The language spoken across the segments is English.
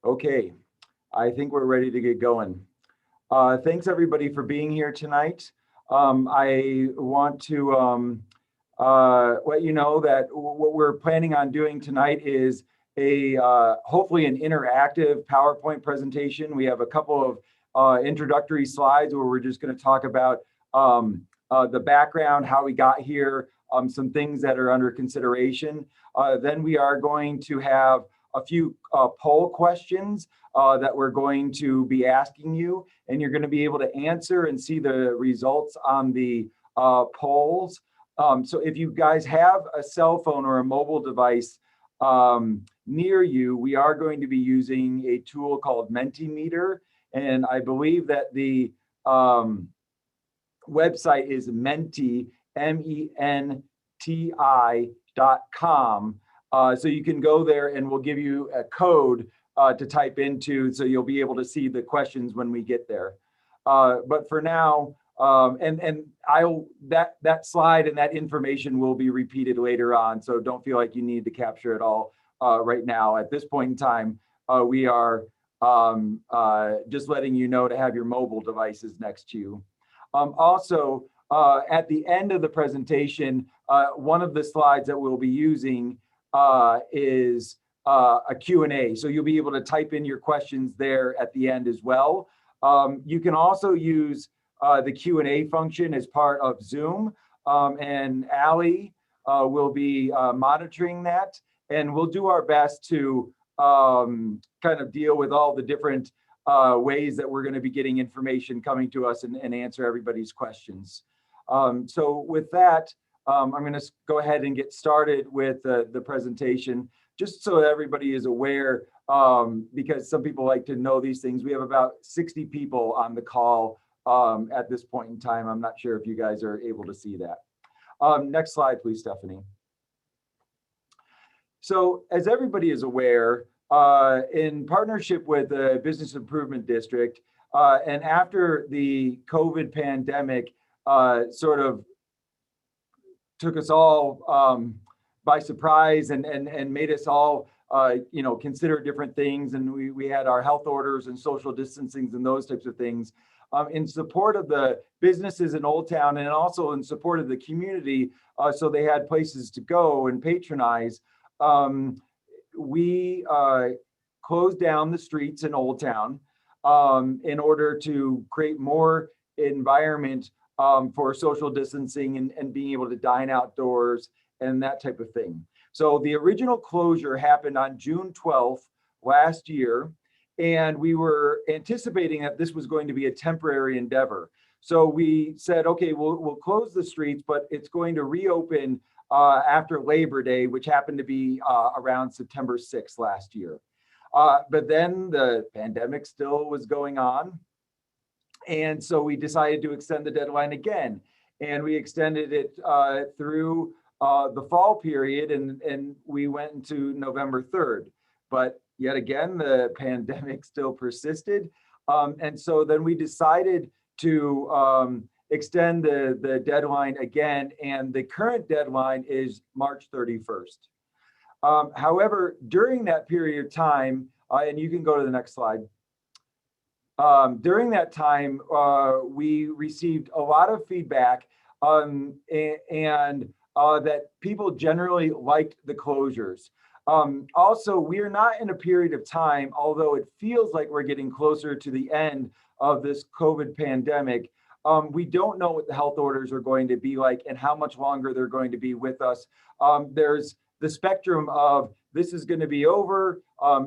Okay, I think we're ready to get going. Thanks everybody for being here tonight. I want to let you know that what we're planning on doing tonight is a hopefully an interactive PowerPoint presentation. We have a couple of introductory slides where we're just going to talk about the background, how we got here, some things that are under consideration. Then we are going to have a few poll questions that we're going to be asking you, and you're going to be able to answer and see the results on the polls. So if you guys have a cell phone or a mobile device near you, we are going to be using a tool called Mentimeter, and I believe that the website is Menti, MENTI.com. So you can go there and we'll give you a code to type into, so you'll be able to see the questions when we get there. But for now, that slide and that information will be repeated later on. So don't feel like you need to capture it all right now. At this point in time, we are just letting you know to have your mobile devices next to you. Also, at the end of the presentation, one of the slides that we'll be using is a Q&A. So you'll be able to type in your questions there at the end as well. You can also use the Q&A function as part of Zoom, and Allie will be monitoring that, and we'll do our best to kind of deal with all the different ways that we're going to be getting information coming to us and answer everybody's questions. So with that, I'm going to go ahead and get started with the presentation, just so everybody is aware, because some people like to know these things. We have about 60 people on the call at this point in time. I'm not sure if you guys are able to see that. Next slide, please, Stephanie. So as everybody is aware, in partnership with the Business Improvement District, and after the COVID pandemic sort of took us all by surprise and made us all consider different things, and we had our health orders and social distancing and those types of things. In support of the businesses in Old Town and also in support of the community, so they had places to go and patronize, we closed down the streets in Old Town in order to create more environment for social distancing and being able to dine outdoors and that type of thing. So the original closure happened on June 12th last year, and we were anticipating that this was going to be a temporary endeavor. So we said, okay, we'll close the streets, but it's going to reopen after Labor Day, which happened to be around September 6th last year. But then the pandemic still was going on. And so we decided to extend the deadline again. And we extended it through the fall period, and we went into November 3rd. But yet again, the pandemic still persisted. And so then we decided to extend the deadline again, and the current deadline is March 31st. However, during that period of time, and you can go to the next slide, during that time, we received a lot of feedback and that people generally liked the closures. Also, we are not in a period of time, although it feels like we're getting closer to the end of this COVID pandemic. We don't know what the health orders are going to be like and how much longer they're going to be with us. There's the spectrum of this is going to be over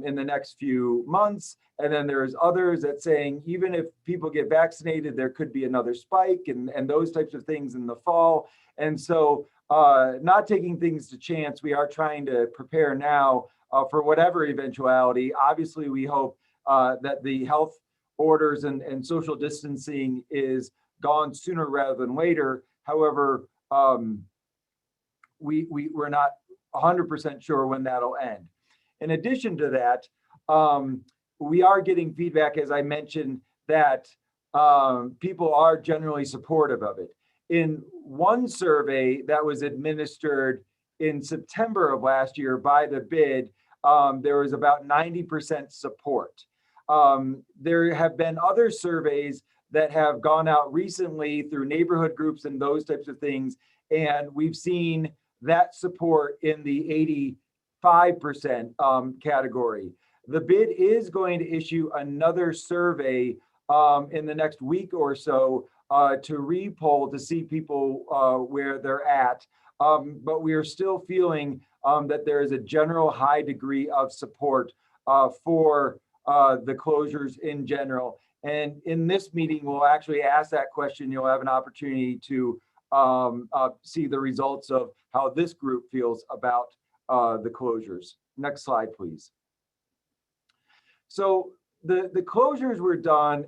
in the next few months. And then there's others that saying, even if people get vaccinated, there could be another spike and those types of things in the fall. And so not taking things to chance, we are trying to prepare now for whatever eventuality. Obviously, we hope that the health orders and social distancing is gone sooner rather than later. However, we're not 100% sure when that'll end. In addition to that, we are getting feedback, as I mentioned, that people are generally supportive of it. In one survey that was administered in September of last year by the BID, there was about 90% support. There have been other surveys that have gone out recently through neighborhood groups and those types of things, and we've seen that support in the 85% category. The bid is going to issue another survey in the next week or so to re-poll to see people where they're at. But we are still feeling that there is a general high degree of support for the closures in general. And in this meeting, we'll actually ask that question. You'll have an opportunity to see the results of how this group feels about the closures. Next slide, please. So the closures were done,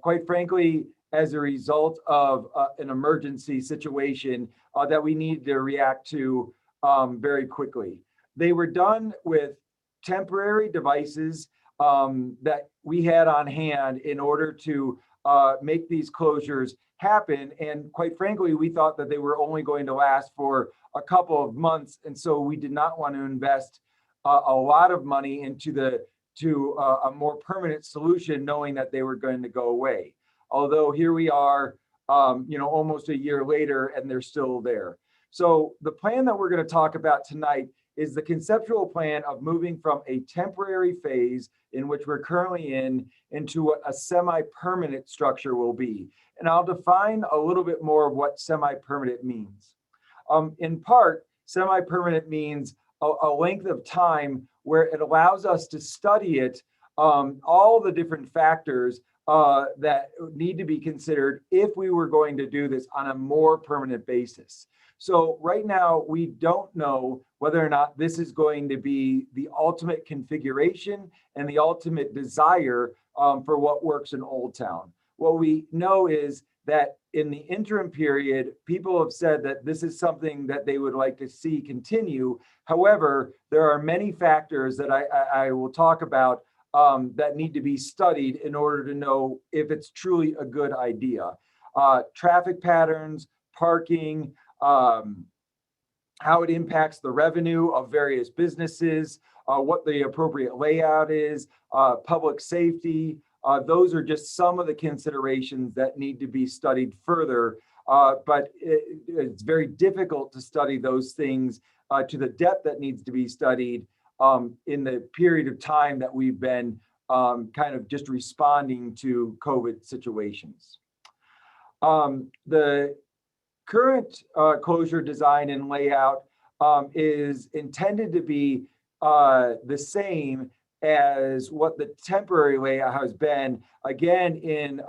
quite frankly, as a result of an emergency situation that we needed to react to very quickly. They were done with temporary devices that we had on hand in order to make these closures happen. And quite frankly, we thought that they were only going to last for a couple of months. And so we did not want to invest a lot of money into a more permanent solution, knowing that they were going to go away. Although here we are, almost a year later, and they're still there. So the plan that we're going to talk about tonight is the conceptual plan of moving from a temporary phase in which we're currently into what a semi-permanent structure will be. And I'll define a little bit more of what semi-permanent means. In part, semi-permanent means a length of time where it allows us to study it, all the different factors that need to be considered if we were going to do this on a more permanent basis. So right now, we don't know whether or not this is going to be the ultimate configuration and the ultimate desire for what works in Old Town. What we know is that in the interim period, people have said that this is something that they would like to see continue. However, there are many factors that I will talk about that need to be studied in order to know if it's truly a good idea. Traffic patterns, parking, how it impacts the revenue of various businesses, what the appropriate layout is, public safety. Those are just some of the considerations that need to be studied further, but it's very difficult to study those things to the depth that needs to be studied in the period of time that we've been kind of just responding to COVID situations. The current closure design and layout is intended to be the same as what the temporary layout has been, again, in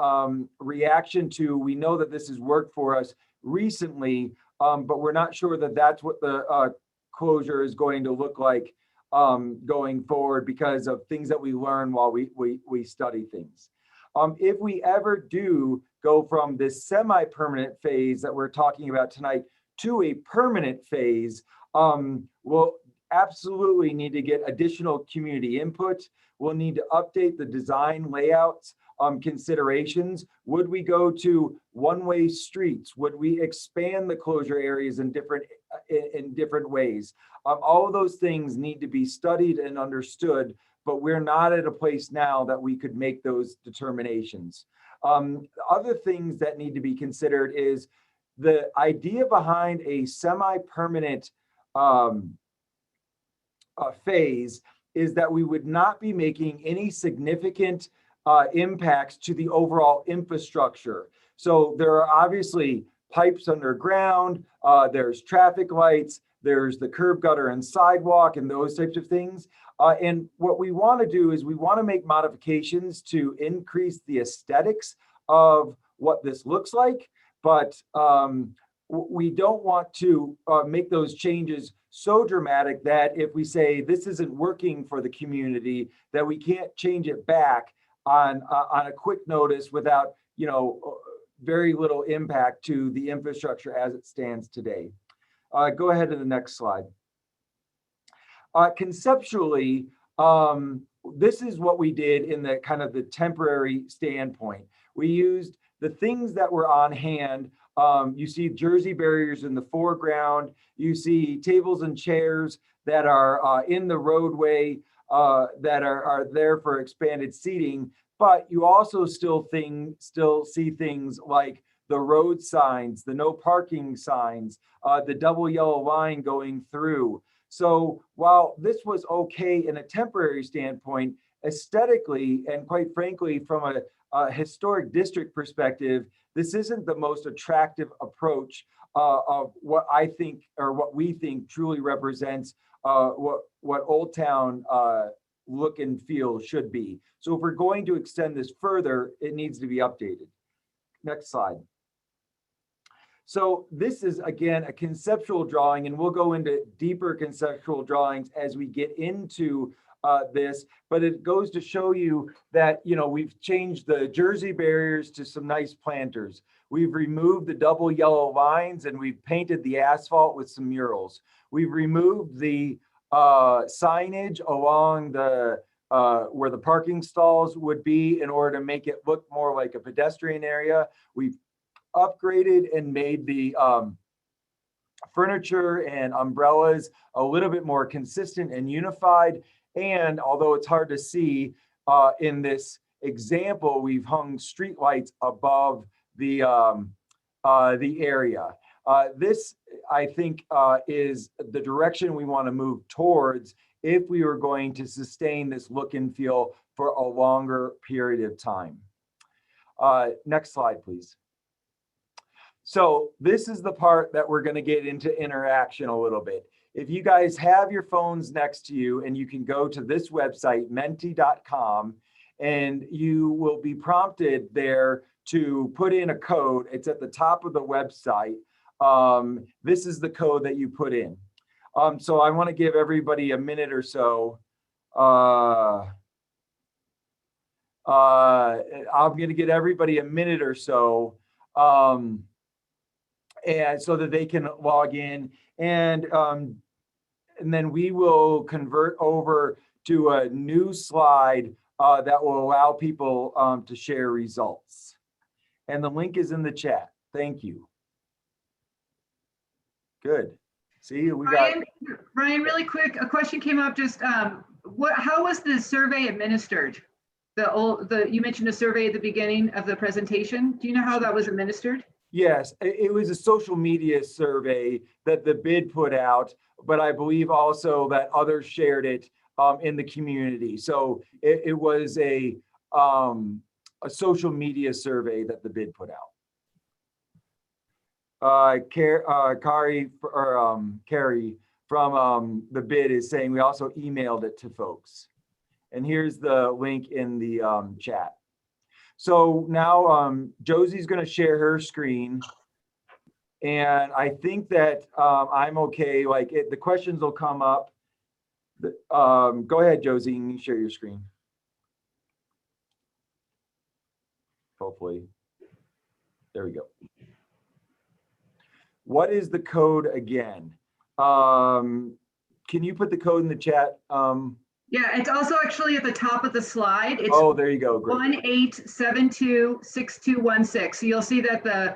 reaction to, we know that this has worked for us recently, but we're not sure that that's what the closure is going to look like going forward because of things that we learn while we study things. If we ever do go from this semi-permanent phase that we're talking about tonight to a permanent phase, we'll absolutely need to get additional community input. We'll need to update the design layouts considerations. Would we go to one-way streets? Would we expand the closure areas in different ways? All of those things need to be studied and understood, but we're not at a place now that we could make those determinations. Other things that need to be considered is the idea behind a semi-permanent phase is that we would not be making any significant impacts to the overall infrastructure. So there are obviously pipes underground, there's traffic lights, there's the curb gutter and sidewalk and those types of things. And what we want to do is we want to make modifications to increase the aesthetics of what this looks like, but we don't want to make those changes so dramatic that if we say this isn't working for the community, that we can't change it back on a quick notice without, very little impact to the infrastructure as it stands today. Go ahead to the next slide. Conceptually, this is what we did in the kind of the temporary standpoint. We used the things that were on hand. You see Jersey barriers in the foreground. You see tables and chairs that are in the roadway that are there for expanded seating, but you also still see things like the road signs, the no parking signs, the double yellow line going through. So while this was okay in a temporary standpoint, aesthetically and quite frankly, from a historic district perspective, this isn't the most attractive approach of what I think or what we think truly represents what Old Town look and feel should be. So if we're going to extend this further, it needs to be updated. Next slide. So this is, again, a conceptual drawing, and we'll go into deeper conceptual drawings as we get into this, but it goes to show you that, you know, we've changed the Jersey barriers to some nice planters. We've removed the double yellow lines and we've painted the asphalt with some murals. We've removed the signage along the where the parking stalls would be in order to make it look more like a pedestrian area. We've upgraded and made the furniture and umbrellas a little bit more consistent and unified. And although it's hard to see in this example, we've hung street lights above the area. This, I think, is the direction we want to move towards if we were going to sustain this look and feel for a longer period of time. Next slide, please. So this is the part that we're going to get into interaction a little bit. If you guys have your phones next to you, and you can go to this website, menti.com, and you will be prompted there to put in a code. It's at the top of the website. This is the code that you put in. So I want to give everybody a minute or so. I'm going to get everybody a minute or so. And so that they can log in, and then we will convert over to a new slide that will allow people to share results. And the link is in the chat. Thank you. Good. See, we got Ryan, really quick, a question came up. Just how was the survey administered? You mentioned a survey at the beginning of the presentation. Do you know how that was administered? Yes, it was a social media survey that the bid put out, but I believe also that others shared it in the community. So it was a social media survey that the bid put out. Carrie from the bid is saying we also emailed it to folks. And here's the link in the chat. So now Josie's going to share her screen, and I think that I'm okay. Like the questions will come up. Go ahead, Josie, you can share your screen. Hopefully, there we go. What is the code again? Can you put the code in the chat? Yeah, it's also actually at the top of the slide. It's there you go. Great. 18726216. So you'll see that the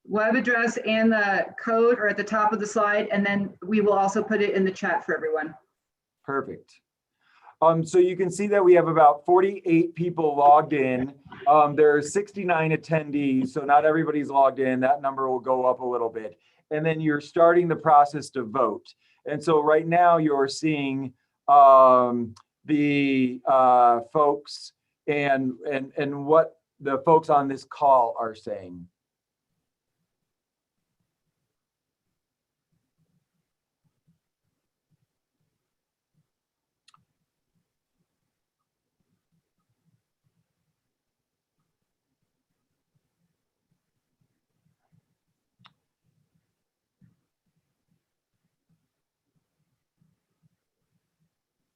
web address and the code are at the top of the slide, and then we will also put it in the chat for everyone. Perfect. So you can see that we have about 48 people logged in. There are 69 attendees, so not everybody's logged in. That number will go up a little bit. And then you're starting the process to vote. And so right now you're seeing the folks and what the folks on this call are saying.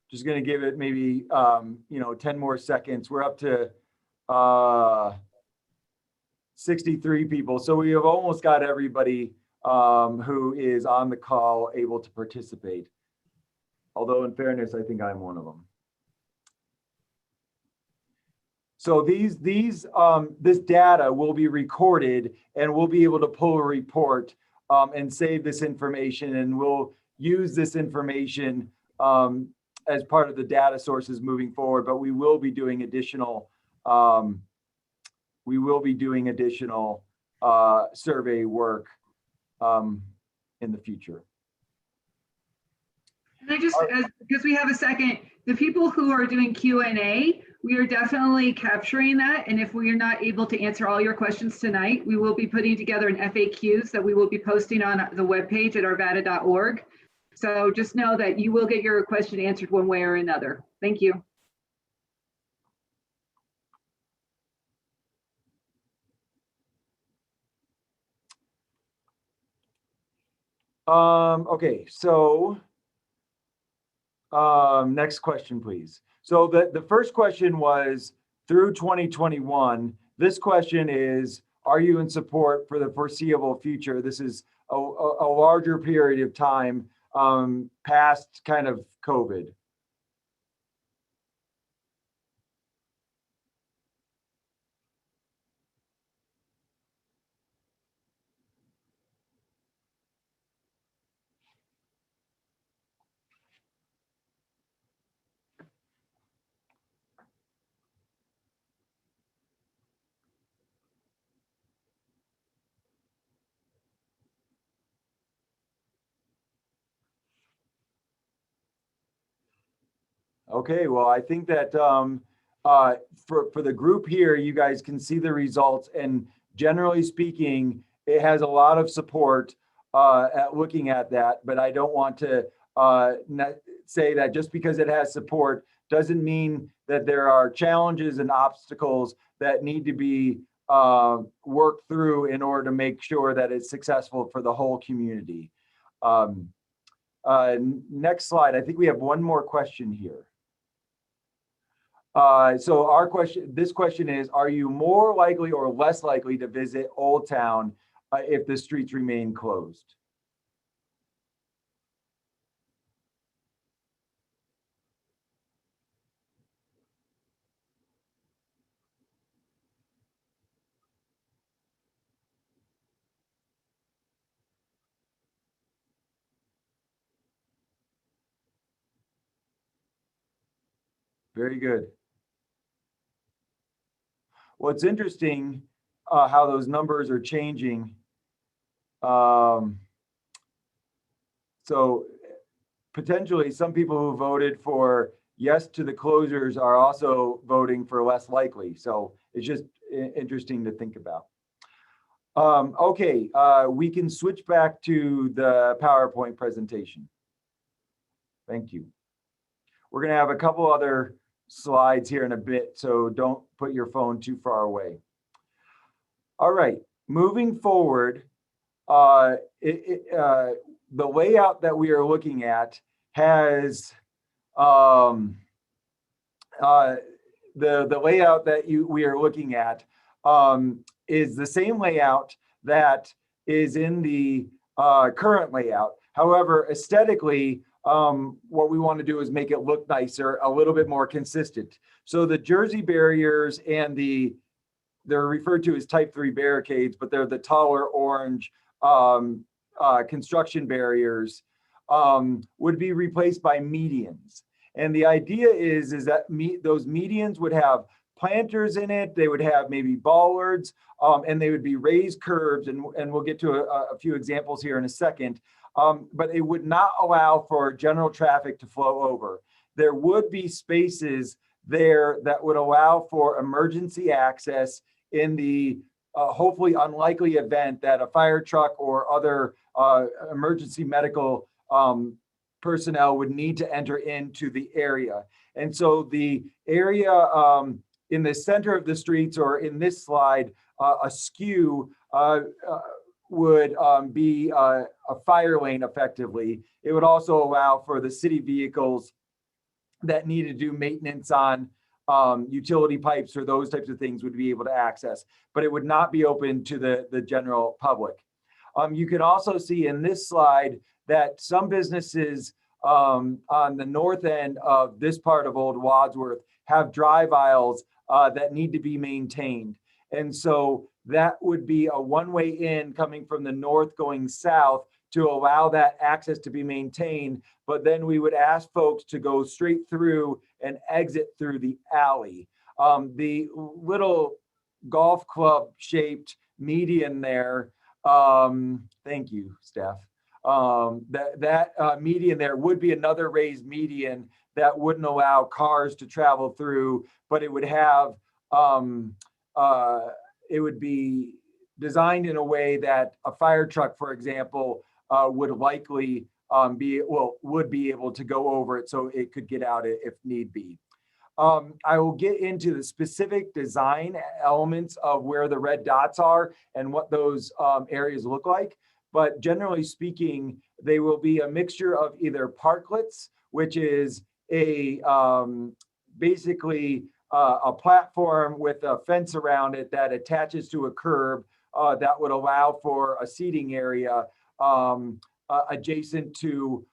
Just going to give it maybe, 10 more seconds. We're up to 63 people. So we have almost got everybody who is on the call able to participate. Although in fairness, I think I'm one of them. So this data will be recorded, and we'll be able to pull a report and save this information, and we'll use this information as part of the data sources moving forward, but we will be doing additional um, survey work in the future. And I just, because we have a second, the people who are doing Q&A, we are definitely capturing that. And if we are not able to answer all your questions tonight, we will be putting together an FAQs that we will be posting on the webpage at arvada.org. So just know that you will get your question answered one way or another. Thank you. Okay, so next question, please. So the first question was through 2021. This question is, are you in support for the foreseeable future? This is a larger period of time past kind of COVID. Okay, well, I think that for the group here, you guys can see the results, and generally speaking, it has a lot of support at looking at that. But I don't want to say that just because it has support doesn't mean that there are challenges and obstacles that need to be worked through in order to make sure that it's successful for the whole community. Next slide. I think we have one more question here. So this question is, are you more likely or less likely to visit Old Town if the streets remain closed? Very good. Well, it's interesting how those numbers are changing. So potentially some people who voted for yes to the closures are also voting for less likely. So it's just interesting to think about. Okay, we can switch back to the PowerPoint presentation. Thank you. We're going to have a couple other slides here in a bit, so don't put your phone too far away. All right, moving forward, the layout that we are looking at has the layout that we are looking at is the same layout that is in the current layout. However, aesthetically, what we want to do is make it look nicer, a little bit more consistent. So the Jersey barriers and they're referred to as type 3 barricades, but they're the taller orange construction barriers would be replaced by medians. And the idea is that those medians would have planters in it, they would have maybe bollards, and they would be raised curbs, and we'll get to a few examples here in a second. But it would not allow for general traffic to flow over. There would be spaces there that would allow for emergency access in the hopefully unlikely event that a fire truck or other emergency medical personnel would need to enter into the area. And so the area in the center of the streets, or in this slide, askew, would be a fire lane effectively. It would also allow for the city vehicles that need to do maintenance on utility pipes or those types of things would be able to access, but it would not be open to the general public. You can also see in this slide that some businesses on the north end of this part of Old Wadsworth have drive aisles that need to be maintained. And so that would be a one-way in coming from the north going south to allow that access to be maintained. But then we would ask folks to go straight through and exit through the alley. The little golf club shaped median there. Thank you, Steph. That median there would be another raised median that wouldn't allow cars to travel through, but it would have it would be designed in a way that a fire truck, for example, would likely would be able to go over it, so it could get out if need be. I will get into the specific design elements of where the red dots are and what those areas look like. But generally speaking, they will be a mixture of either parklets, which is a basically a platform with a fence around it that attaches to a curb that would allow for a seating area adjacent to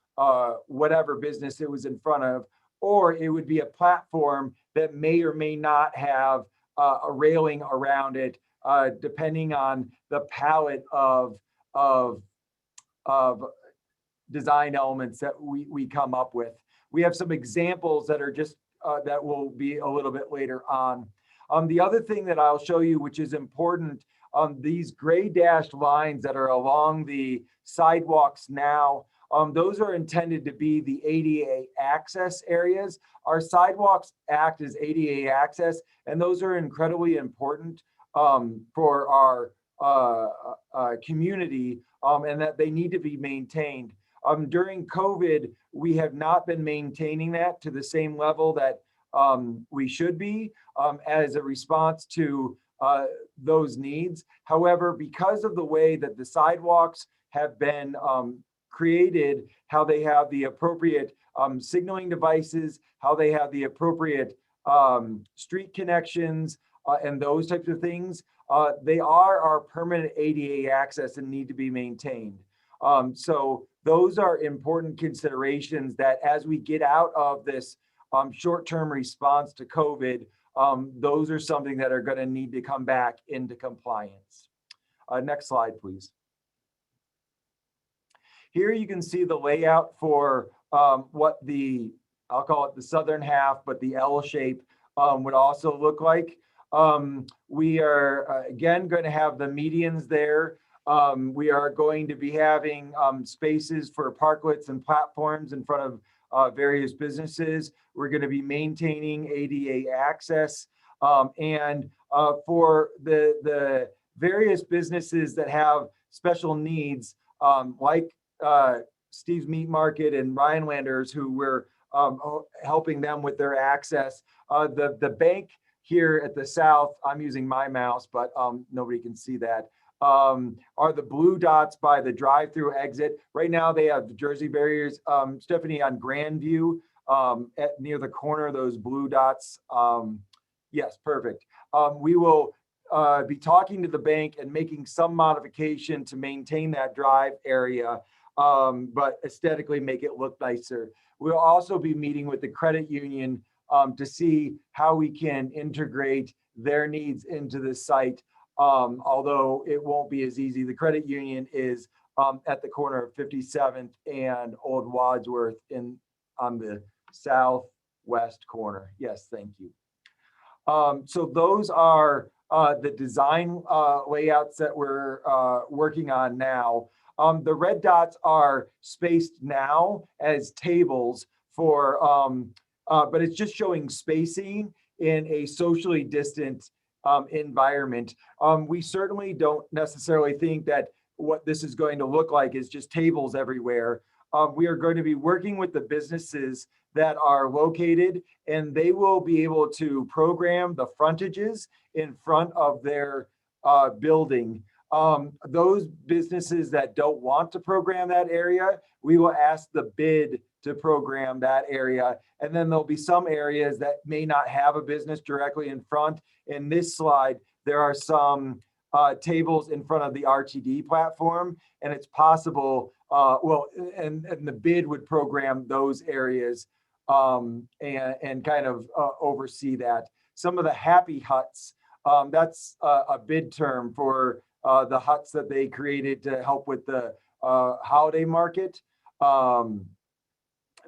whatever business it was in front of. Or it would be a platform that may or may not have a railing around it, depending on the palette of design elements that we come up with. We have some examples that are just that will be a little bit later on. The other thing that I'll show you, which is important, these gray dashed lines that are along the sidewalks now, those are intended to be the ADA access areas. Our sidewalks act as ADA access, and those are incredibly important for our community, and that they need to be maintained. During COVID, we have not been maintaining that to the same level that we should be as a response to those needs. However, because of the way that the sidewalks have been created, how they have the appropriate signaling devices, how they have the appropriate street connections, and those types of things, they are our permanent ADA access and need to be maintained. So those are important considerations that as we get out of this short-term response to COVID, those are something that are going to need to come back into compliance. Next slide, please. Here you can see the layout for what I'll call it the southern half, but the L shape would also look like. We are, again, going to have the medians there. We are going to be having spaces for parklets and platforms in front of various businesses. We're going to be maintaining ADA access. And for the various businesses that have special needs, like Steve's Meat Market and Rhinelanders, who we're helping them with their access. The bank here at the south, I'm using my mouse, but nobody can see that, are the blue dots by the drive-through exit. Right now they have the Jersey barriers. Stephanie, on Grandview, near the corner, those blue dots. Yes, perfect. We will be talking to the bank and making some modification to maintain that drive area, but aesthetically make it look nicer. We'll also be meeting with the credit union to see how we can integrate their needs into the site, although it won't be as easy. The credit union is at the corner of 57th and Old Wadsworth on the southwest corner. Yes, thank you. So those are the design layouts that we're working on now. The red dots are spaced now as tables for, but it's just showing spacing in a socially distant environment. We certainly don't necessarily think that what this is going to look like is just tables everywhere. We are going to be working with the businesses that are located, and they will be able to program the frontages in front of their building. Those businesses that don't want to program that area, we will ask the bid to program that area. And then there'll be some areas that may not have a business directly in front. In this slide, there are some tables in front of the RTD platform, and it's possible, and the bid would program those areas and kind of oversee that. Some of the happy huts, that's a bid term for the huts that they created to help with the holiday market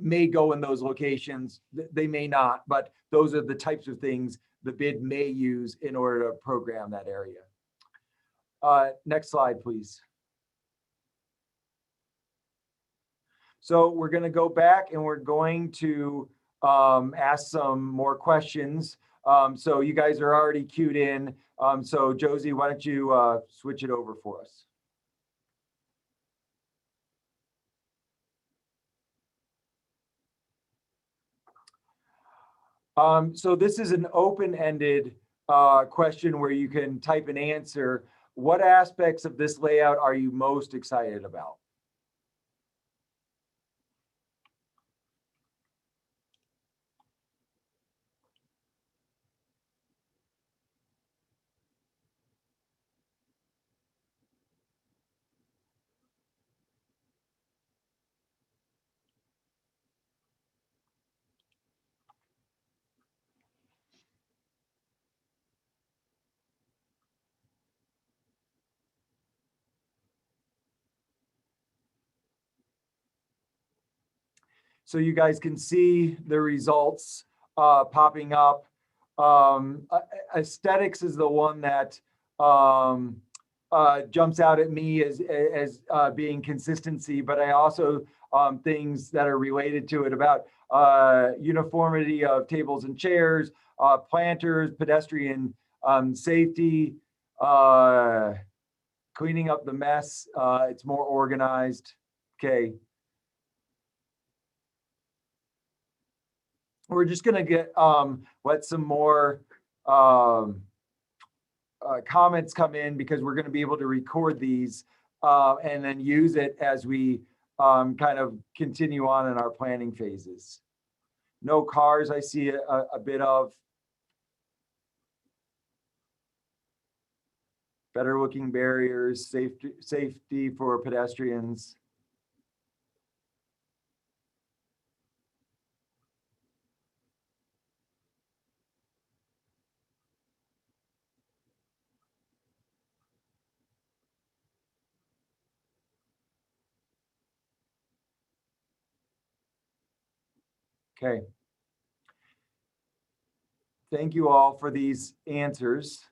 may go in those locations. They may not, but those are the types of things the bid may use in order to program that area. Next slide, please. So we're going to go back and we're going to ask some more questions. So you guys are already queued in. So Josie, why don't you switch it over for us? So this is an open-ended question where you can type an answer. What aspects of this layout are you most excited about? So you guys can see the results popping up. Aesthetics is the one that jumps out at me as being consistency, but I also things that are related to it about uniformity of tables and chairs, planters, pedestrian safety, cleaning up the mess. It's more organized. Okay. We're just going to get let some more comments come in because we're going to be able to record these and then use it as we kind of continue on in our planning phases. No cars, I see a bit of. Better looking barriers, safety for pedestrians. Okay. Thank you all for these answers.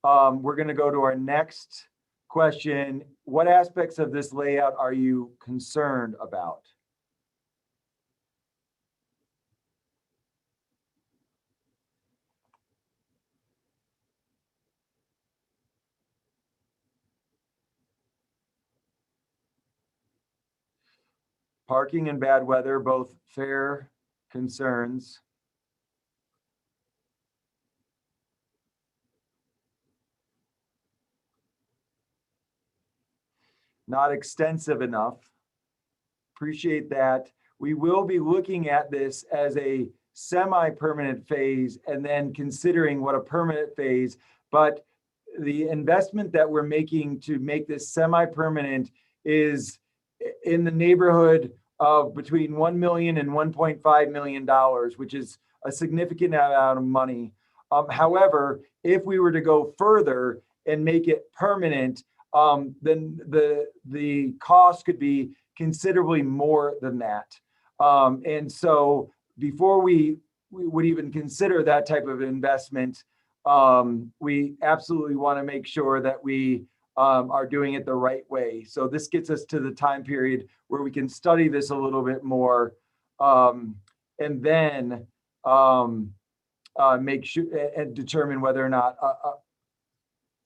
We're going to go to our next question. What aspects of this layout are you concerned about? Parking and bad weather, both fair concerns. Not extensive enough. Appreciate that. We will be looking at this as a semi-permanent phase and then considering what a permanent phase, but the investment that we're making to make this semi-permanent is in the neighborhood of between $1 million and $1.5 million, which is a significant amount of money. However, if we were to go further and make it permanent, then the cost could be considerably more than that. And so before we would even consider that type of investment, we absolutely want to make sure that we are doing it the right way. So this gets us to the time period where we can study this a little bit more and then make sure and determine whether or not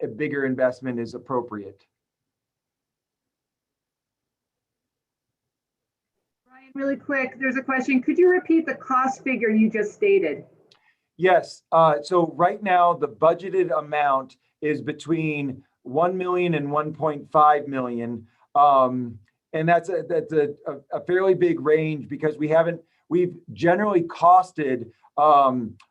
a bigger investment is appropriate. Ryan, really quick, there's a question. Could you repeat the cost figure you just stated? Yes. So right now, the budgeted amount is between 1 million and 1.5 million. And that's a fairly big range because we've generally costed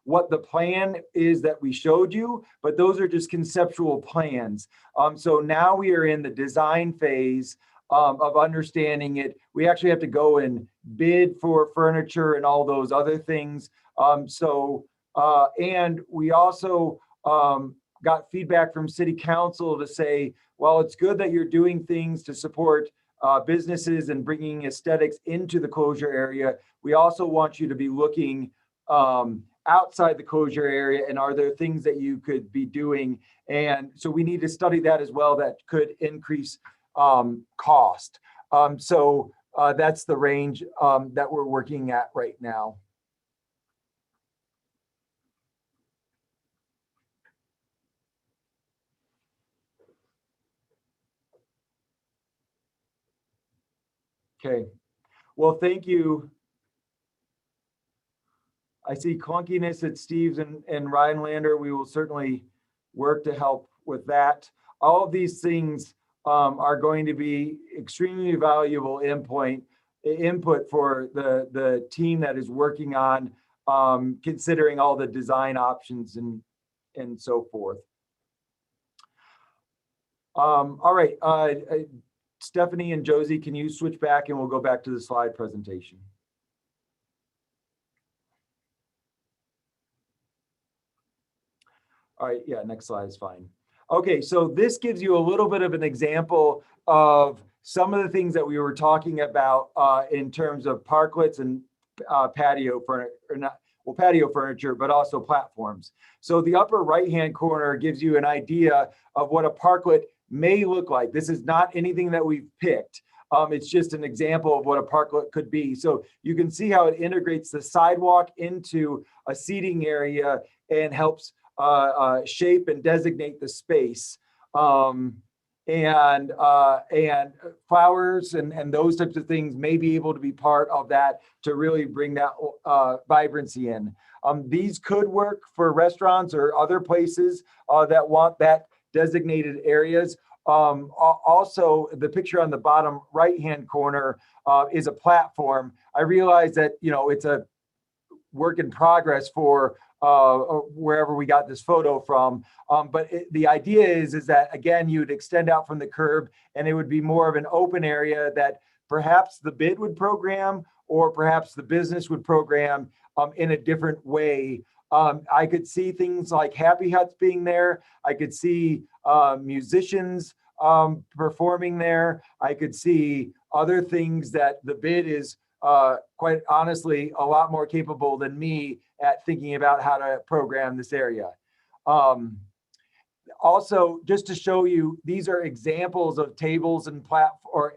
what the plan is that we showed you, but those are just conceptual plans. So now we are in the design phase of understanding it. We actually have to go and bid for furniture and all those other things. And we also got feedback from City Council to say, well, it's good that you're doing things to support businesses and bringing aesthetics into the closure area, we also want you to be looking outside the closure area, and are there things that you could be doing? And so we need to study that as well. That could increase cost. So that's the range that we're working at right now. Okay. Well, thank you. I see clunkiness at Steve's and Rhinelander. We will certainly work to help with that. All of these things are going to be extremely valuable input for the team that is working on considering all the design options and so forth. All right, Stephanie and Josie, can you switch back and we'll go back to the slide presentation? All right, yeah, next slide is fine. Okay, so this gives you a little bit of an example of some of the things that we were talking about in terms of parklets and patio furniture, or not, well, patio furniture, but also platforms. So the upper right-hand corner gives you an idea of what a parklet may look like. This is not anything that we've picked. It's just an example of what a parklet could be. So you can see how it integrates the sidewalk into a seating area and helps shape and designate the space, and flowers and those types of things may be able to be part of that to really bring that vibrancy in. These could work for restaurants or other places that want that designated areas. Also, the picture on the bottom right-hand corner is a platform. I realize that, you know, it's a work in progress for wherever we got this photo from. But the idea is that, again, you'd extend out from the curb and it would be more of an open area that perhaps the bid would program or perhaps the business would program in a different way. I could see things like happy huts being there. I could see musicians performing there. I could see other things that the bid is quite honestly a lot more capable than me at thinking about how to program this area. Also, just to show you, these are examples of tables and platform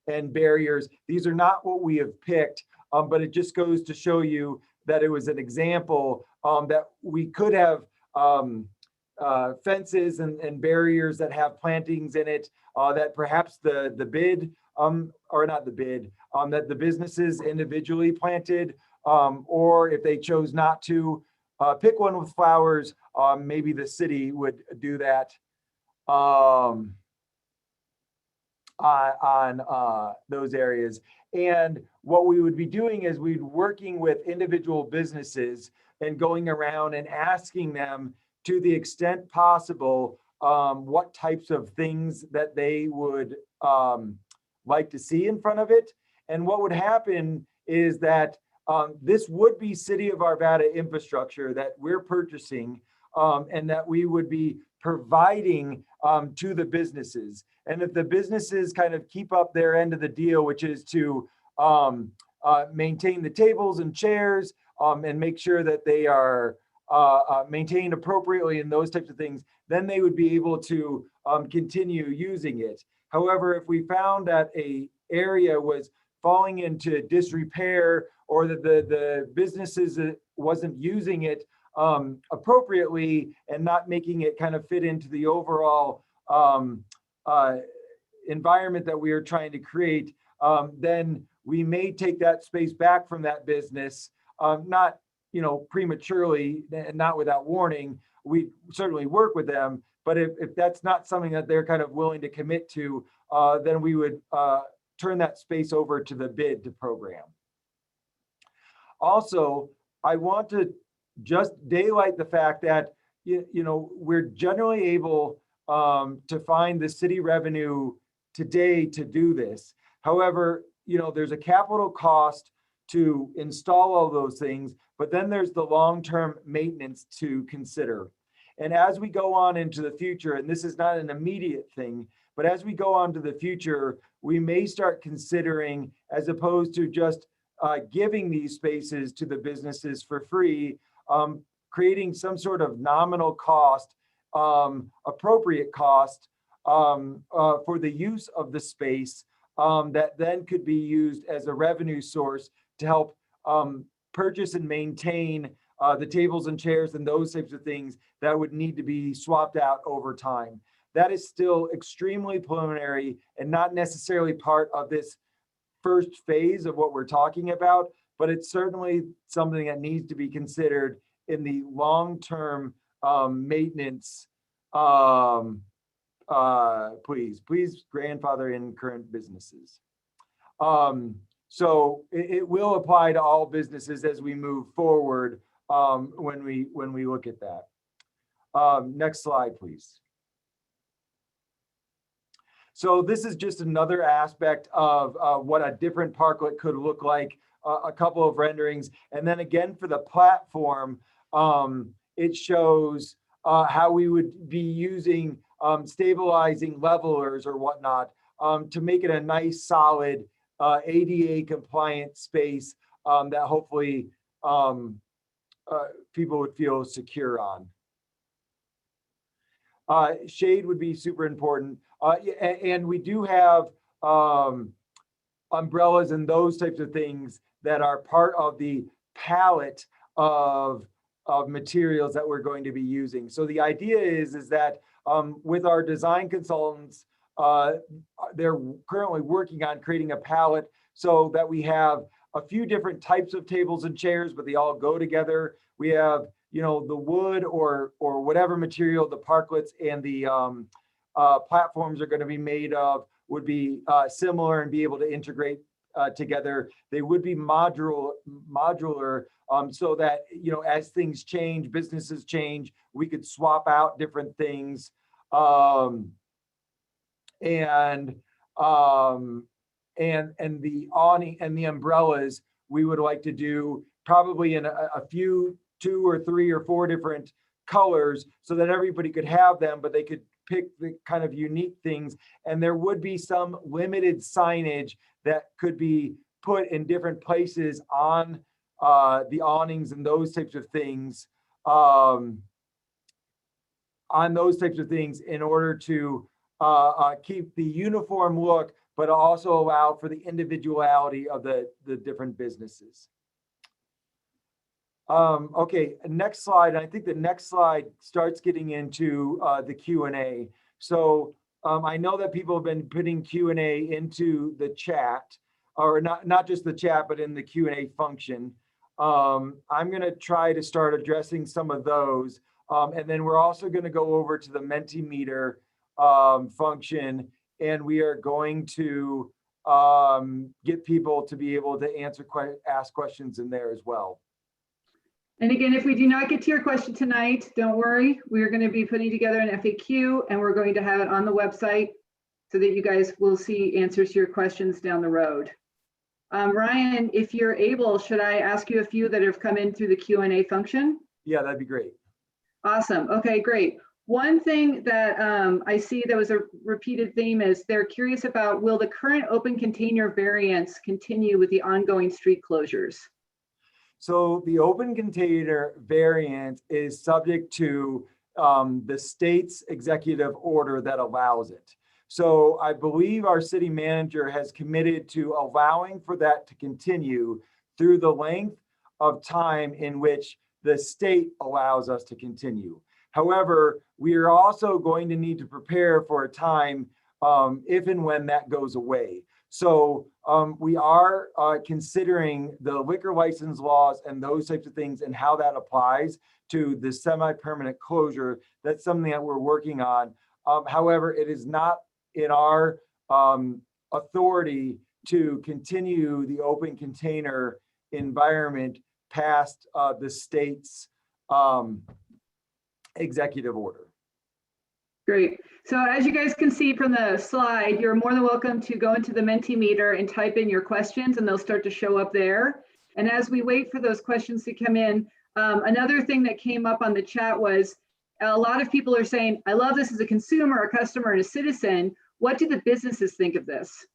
and barriers. These are not what we have picked, but it just goes to show you that it was an example that we could have fences and barriers that have plantings in it, that perhaps the bid, or not the bid, that the businesses individually planted, or if they chose not to pick one with flowers, maybe the city would do that on those areas. And what we would be doing is we'd working with individual businesses and going around and asking them, to the extent possible, what types of things that they would like to see in front of it. And what would happen is that this would be City of Arvada infrastructure that we're purchasing, and that we would be providing to the businesses. And if the businesses kind of keep up their end of the deal, which is to maintain the tables and chairs and make sure that they are maintained appropriately and those types of things, then they would be able to continue using it. However, if we found that a area was falling into disrepair or that the businesses wasn't using it appropriately and not making it kind of fit into the overall environment that we are trying to create, then we may take that space back from that business, not prematurely and not without warning. We certainly work with them, but if that's not something that they're kind of willing to commit to, then we would turn that space over to the bid to program. Also, I want to just daylight the fact that we're generally able to find the city revenue today to do this. However, there's a capital cost to install all those things, but then there's the long-term maintenance to consider. And as we go on into the future, and this is not an immediate thing, But as we go on to the future, we may start considering, as opposed to just giving these spaces to the businesses for free, creating some sort of nominal cost, appropriate cost for the use of the space that then could be used as a revenue source to help purchase and maintain the tables and chairs and those types of things that would need to be swapped out over time. That is still extremely preliminary and not necessarily part of this first phase of what we're talking about, but it's certainly something that needs to be considered in the long-term maintenance. Please grandfather in current businesses. So it will apply to all businesses as we move forward when we look at that. Next slide, please. So this is just another aspect of what a different parklet could look like, a couple of renderings. And then again, for the platform, it shows how we would be using stabilizing levelers or whatnot to make it a nice, solid ADA compliant space that hopefully people would feel secure on. Shade would be super important. And we do have umbrellas and those types of things that are part of the palette of materials that we're going to be using. So the idea is that with our design consultants, they're currently working on creating a palette so that we have a few different types of tables and chairs, but they all go together. We have, you know, the wood or whatever material the parklets and the platforms are going to be made of would be similar and be able to integrate together. They would be modular so that, you know, as things change, businesses change, we could swap out different things. And the awning and the umbrellas, we would like to do probably in a few, 2 or 3 or 4 different colors so that everybody could have them, but they could pick the kind of unique things. And there would be some limited signage that could be put in different places on the awnings and those types of things, in order to keep the uniform look, but also allow for the individuality of the different businesses. Okay, next slide. I think the next slide starts getting into the Q&A. So I know that people have been putting Q&A into the chat, or not just the chat, but in the Q&A function. I'm going to try to start addressing some of those. And then we're also going to go over to the Mentimeter function, and we are going to get people to be able to ask questions in there as well. And again, if we do not get to your question tonight, don't worry. We're going to be putting together an FAQ, and we're going to have it on the website so that you guys will see answers to your questions down the road. Ryan, if you're able, should I ask you a few that have come in through the Q&A function? Yeah, that'd be great. Awesome. Okay, great. One thing that I see that was a repeated theme is they're curious about, will the current open container variants continue with the ongoing street closures? So the open container variant is subject to the state's executive order that allows it. So I believe our city manager has committed to allowing for that to continue through the length of time in which the state allows us to continue. However, we are also going to need to prepare for a time if and when that goes away. So we are considering the liquor license laws and those types of things and how that applies to the semi-permanent closure. That's something that we're working on. However, it is not in our authority to continue the open container environment past the state's executive order. Great. So as you guys can see from the slide, you're more than welcome to go into the Mentimeter and type in your questions, and they'll start to show up there. And as we wait for those questions to come in, another thing that came up on the chat was a lot of people are saying, I love this as a consumer, a customer, and a citizen. What do the businesses think of this?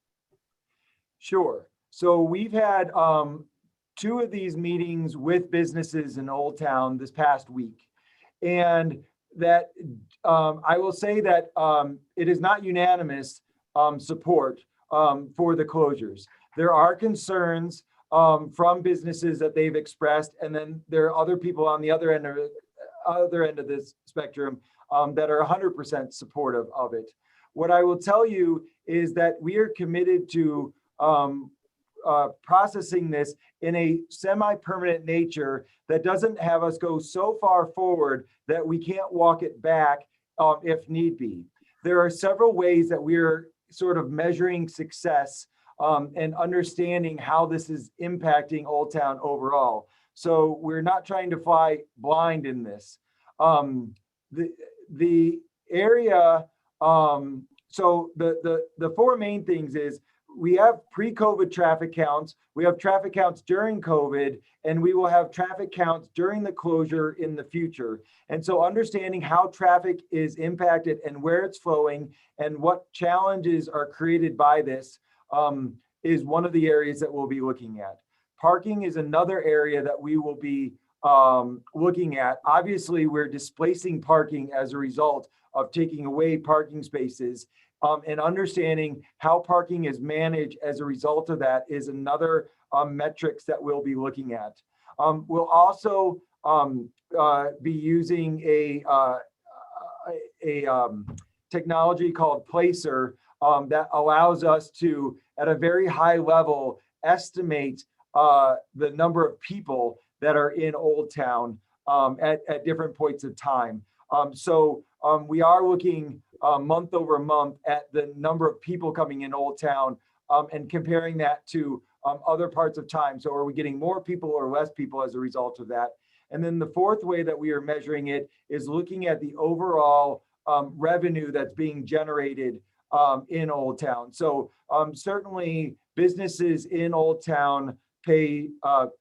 Sure. So we've had two of these meetings with businesses in Old Town this past week. And that I will say that it is not unanimous support for the closures. There are concerns from businesses that they've expressed, and then there are other people on the other end of this spectrum that are 100% supportive of it. What I will tell you is that we are committed to processing this in a semi-permanent nature that doesn't have us go so far forward that we can't walk it back if need be. There are several ways that we're sort of measuring success and understanding how this is impacting Old Town overall. So we're not trying to fly blind in this. The area, so the four main things is we have pre-COVID traffic counts, we have traffic counts during COVID, and we will have traffic counts during the closure in the future. And so understanding how traffic is impacted and where it's flowing and what challenges are created by this is one of the areas that we'll be looking at. Parking is another area that we will be looking at. Obviously, we're displacing parking as a result of taking away parking spaces. And understanding how parking is managed as a result of that is another metrics that we'll be looking at. We'll also be using a technology called Placer that allows us to, at a very high level, estimate the number of people that are in Old Town at different points of time. So we are looking month over month at the number of people coming in Old Town and comparing that to other parts of time. So are we getting more people or less people as a result of that? And then the fourth way that we are measuring it is looking at the overall revenue that's being generated in Old Town. So certainly businesses in Old Town pay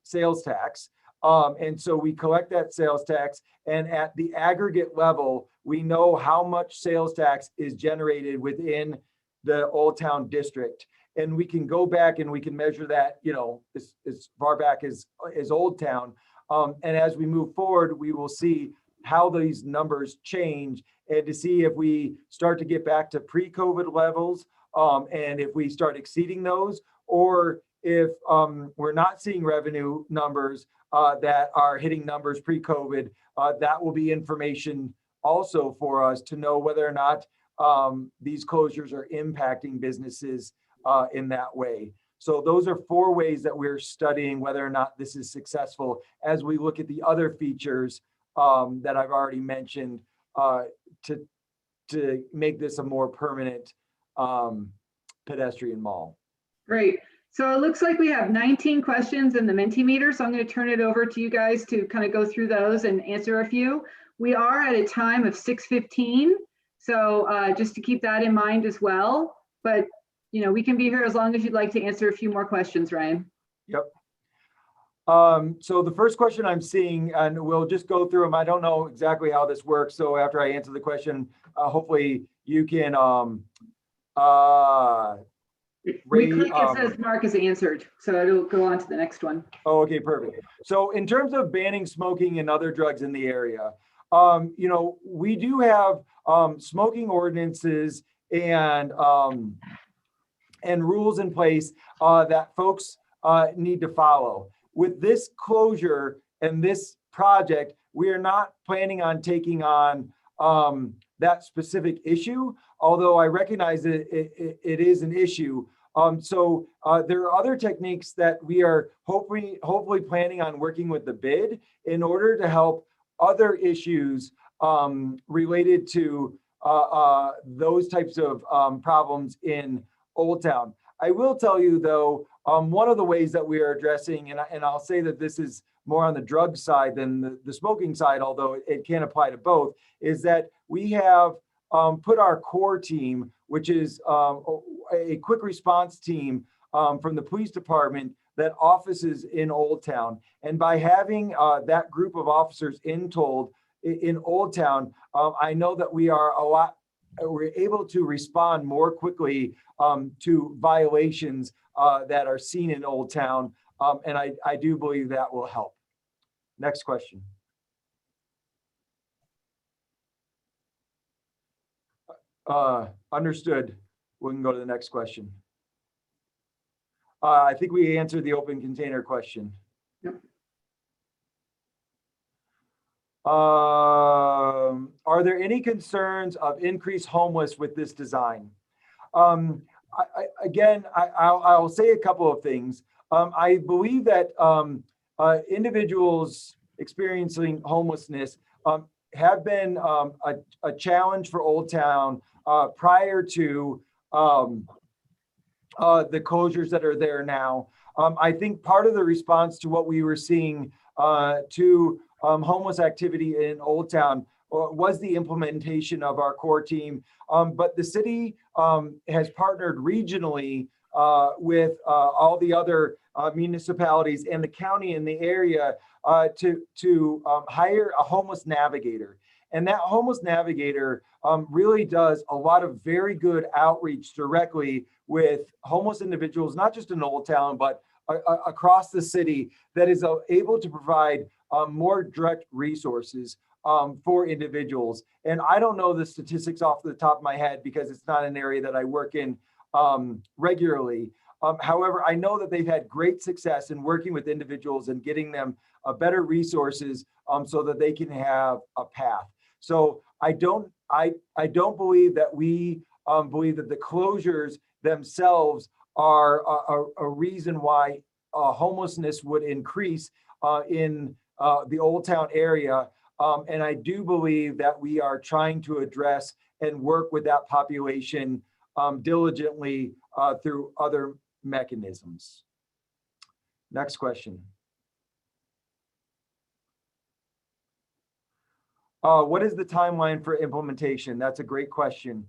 sales tax. And so we collect that sales tax, and at the aggregate level, we know how much sales tax is generated within the Old Town district. And we can go back and we can measure that, you know, as far back as Old Town. And as we move forward, we will see how these numbers change and to see if we start to get back to pre-COVID levels and if we start exceeding those, or if we're not seeing revenue numbers that are hitting numbers pre-COVID, that will be information also for us to know whether or not these closures are impacting businesses in that way. So those are four ways that we're studying whether or not this is successful as we look at the other features that I've already mentioned to make this a more permanent pedestrian mall. Great. So it looks like we have 19 questions in the Mentimeter. So I'm going to turn it over to you guys to kind of go through those and answer a few. We are at a time of 6:15. So just to keep that in mind as well. But, you know, we can be here as long as you'd like to answer a few more questions, Ryan. Yep. So the first question I'm seeing, and we'll just go through them. I don't know exactly how this works. So after I answer the question, hopefully you can We click, it says mark as answered, so it'll go on to the next one. Oh, okay, perfect. So in terms of banning smoking and other drugs in the area, you know, we do have smoking ordinances and rules in place that folks need to follow. With this closure and this project, we are not planning on taking on that specific issue, although I recognize that it is an issue. So there are other techniques that we are hopefully planning on working with the bid in order to help other issues related to those types of problems in Old Town. I will tell you though, one of the ways that we are addressing, and I'll say that this is more on the drug side than the smoking side, although it can apply to both, is that we have put our core team, which is a quick response team from the police department that offices in Old Town. And by having that group of officers in Old Town, I know that we are a lot we're able to respond more quickly to violations that are seen in Old Town. And I do believe that will help. Next question. Understood. We can go to the next question. I think we answered the open container question. Yep. Are there any concerns of increased homeless with this design? Again, I'll say a couple of things. I believe that individuals experiencing homelessness have been a challenge for Old Town prior to the closures that are there now. I think part of the response to what we were seeing to homeless activity in Old Town was the implementation of our core team. But the city has partnered regionally with all the other municipalities and the county in the area to hire a homeless navigator. And that homeless navigator really does a lot of very good outreach directly with homeless individuals, not just in Old Town, but across the city, that is able to provide more direct resources for individuals. And I don't know the statistics off the top of my head because it's not an area that I work in regularly. However, I know that they've had great success in working with individuals and getting them better resources so that they can have a path. So I don't believe that we believe that the closures themselves are a reason why homelessness would increase in the Old Town area. And I do believe that we are trying to address and work with that population diligently through other mechanisms. Next question. What is the timeline for implementation? That's a great question.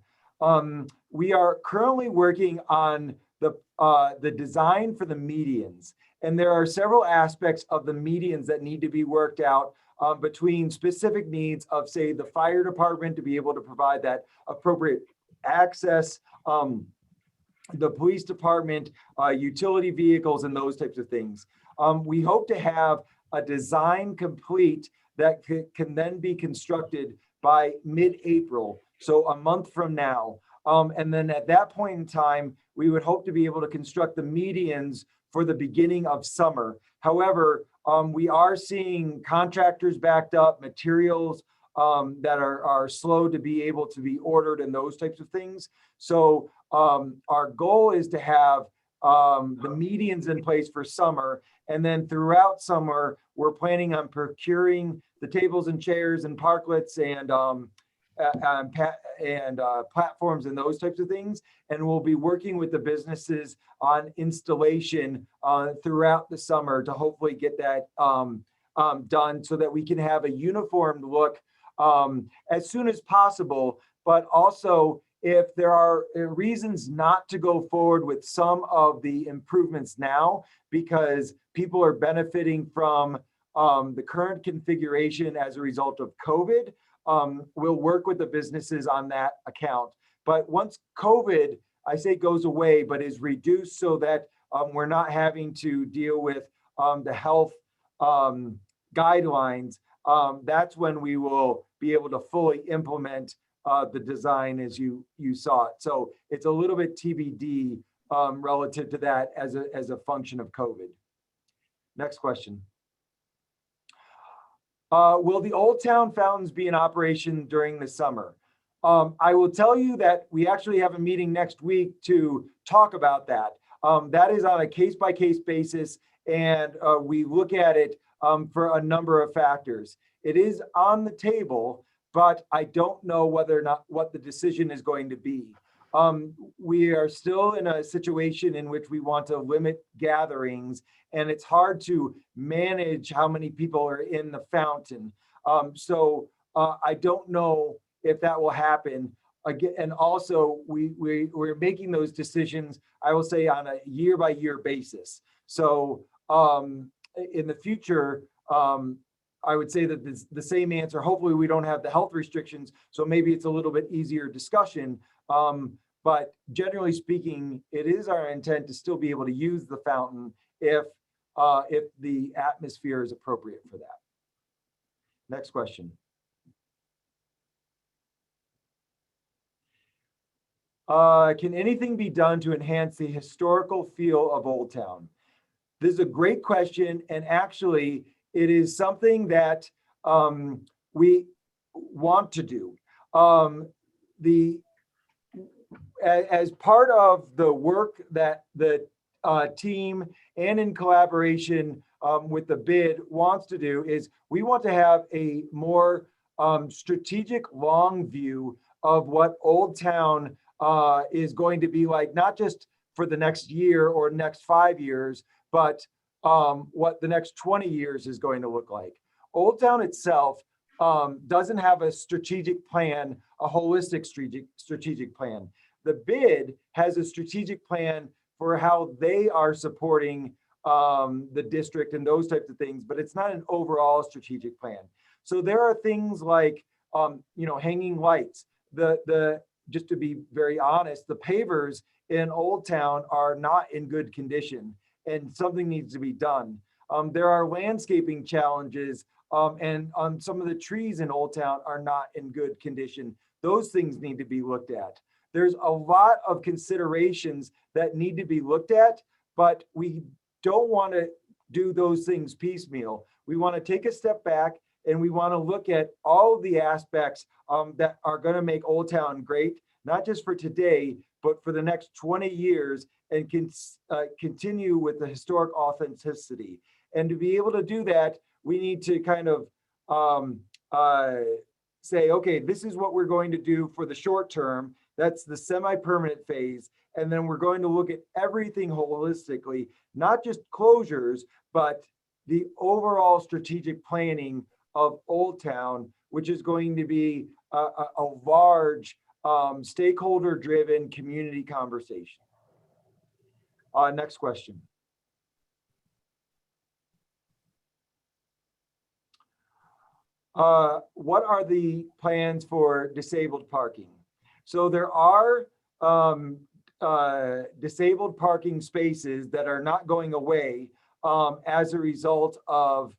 We are currently working on the design for the medians, and there are several aspects of the medians that need to be worked out between specific needs of, say, the fire department to be able to provide that appropriate access, the police department, utility vehicles, and those types of things. We hope to have a design complete that can then be constructed by mid-April, so a month from now. And then at that point in time, we would hope to be able to construct the medians for the beginning of summer. However, we are seeing contractors backed up, materials that are slow to be able to be ordered, and those types of things. So our goal is to have the medians in place for summer, and then throughout summer, we're planning on procuring the tables and chairs and parklets and platforms and those types of things. And we'll be working with the businesses on installation throughout the summer to hopefully get that done so that we can have a uniform look as soon as possible. But also, if there are reasons not to go forward with some of the improvements now because people are benefiting from the current configuration as a result of COVID, we'll work with the businesses on that account. But once COVID, I say goes away, but is reduced so that we're not having to deal with the health guidelines, that's when we will be able to fully implement the design as you saw it. So it's a little bit TBD relative to that as a function of COVID. Next question. Will the Old Town fountains be in operation during the summer? I will tell you that we actually have a meeting next week to talk about that. That is on a case-by-case basis, and we look at it for a number of factors. It is on the table, but I don't know whether or not what the decision is going to be. We are still in a situation in which we want to limit gatherings, and it's hard to manage how many people are in the fountain. So I don't know if that will happen. Again, and also we're making those decisions, I will say, on a year-by-year basis. So in the future, I would say that this, the same answer. Hopefully we don't have the health restrictions, so maybe it's a little bit easier discussion. But generally speaking, it is our intent to still be able to use the fountain if the atmosphere is appropriate for that. Next question. Can anything be done to enhance the historical feel of Old Town? This is a great question, and actually, it is something that we want to do. As part of the work that the team and in collaboration with the bid wants to do is we want to have a more strategic long view of what Old Town is going to be like, not just for the next year or next 5 years, but what the next 20 years is going to look like. Old Town itself doesn't have a strategic plan, a holistic strategic plan. The bid has a strategic plan for how they are supporting the district and those types of things, but it's not an overall strategic plan. So there are things like, hanging lights. Just to be very honest, the pavers in Old Town are not in good condition, and something needs to be done. There are landscaping challenges, and some of the trees in Old Town are not in good condition. Those things need to be looked at. There's a lot of considerations that need to be looked at, but we don't want to do those things piecemeal. We want to take a step back, and we want to look at all of the aspects that are going to make Old Town great, not just for today, but for the next 20 years, and continue with the historic authenticity. And to be able to do that, we need to kind of say, okay, this is what we're going to do for the short term. That's the semi-permanent phase. And then we're going to look at everything holistically, not just closures, but the overall strategic planning of Old Town, which is going to be a large stakeholder-driven community conversation. Next question. What are the plans for disabled parking? So there are disabled parking spaces that are not going away as a result of,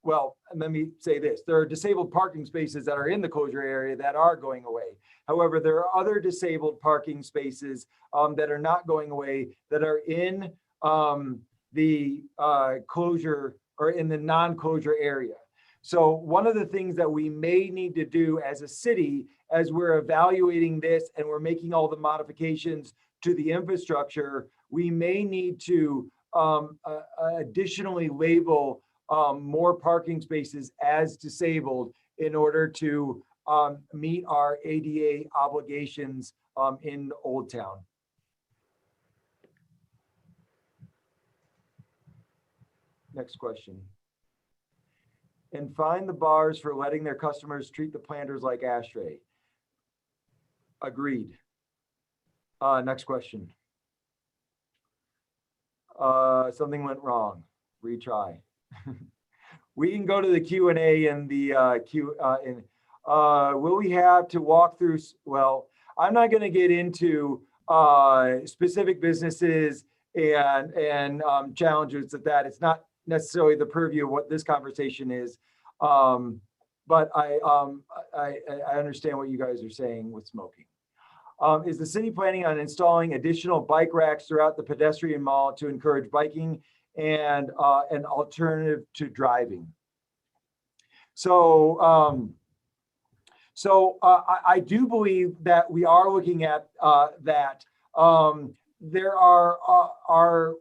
well, let me say this. There are disabled parking spaces that are in the closure area that are going away. However, there are other disabled parking spaces that are not going away that are in the closure or in the non-closure area. So one of the things that we may need to do as a city, as we're evaluating this and we're making all the modifications to the infrastructure, we may need to additionally label more parking spaces as disabled in order to meet our ADA obligations in Old Town. Next question. And fine the bars for letting their customers treat the planters like ashtray. Agreed. Next question. Something went wrong. Retry. We can go to the Q&A and the will we have to walk through? Well, I'm not going to get into specific businesses and challenges at that. It's not necessarily the purview of what this conversation is, but I understand what you guys are saying with smoking. Is the city planning on installing additional bike racks throughout the pedestrian mall to encourage biking and an alternative to driving? So, I do believe that we are looking at that. There are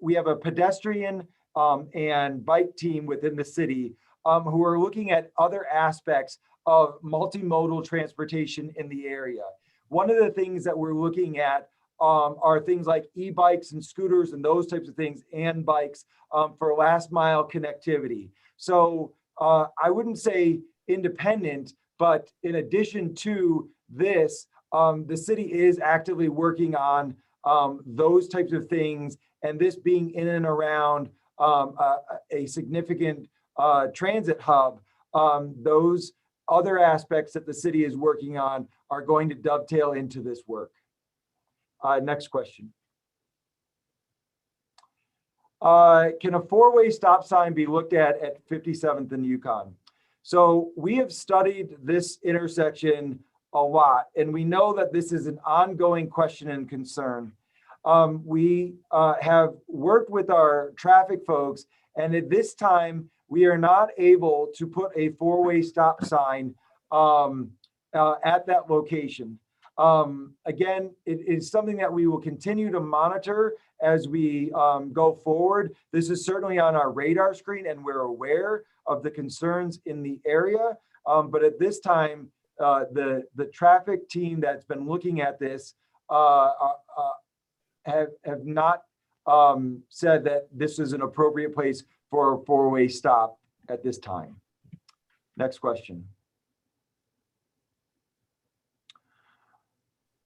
we have a pedestrian and bike team within the city who are looking at other aspects of multimodal transportation in the area. One of the things that we're looking at are things like e-bikes and scooters and those types of things, and bikes for last mile connectivity. So I wouldn't say independent, but in addition to this, the city is actively working on those types of things, and this being in and around a significant transit hub, those other aspects that the city is working on are going to dovetail into this work. Next question. Can a four-way stop sign be looked at 57th and Yukon? So we have studied this intersection a lot, and we know that this is an ongoing question and concern. We have worked with our traffic folks, and at this time, we are not able to put a four-way stop sign at that location. Again, it is something that we will continue to monitor as we go forward. This is certainly on our radar screen, and we're aware of the concerns in the area. But at this time, the traffic team that's been looking at this have not said that this is an appropriate place for a four-way stop at this time. Next question.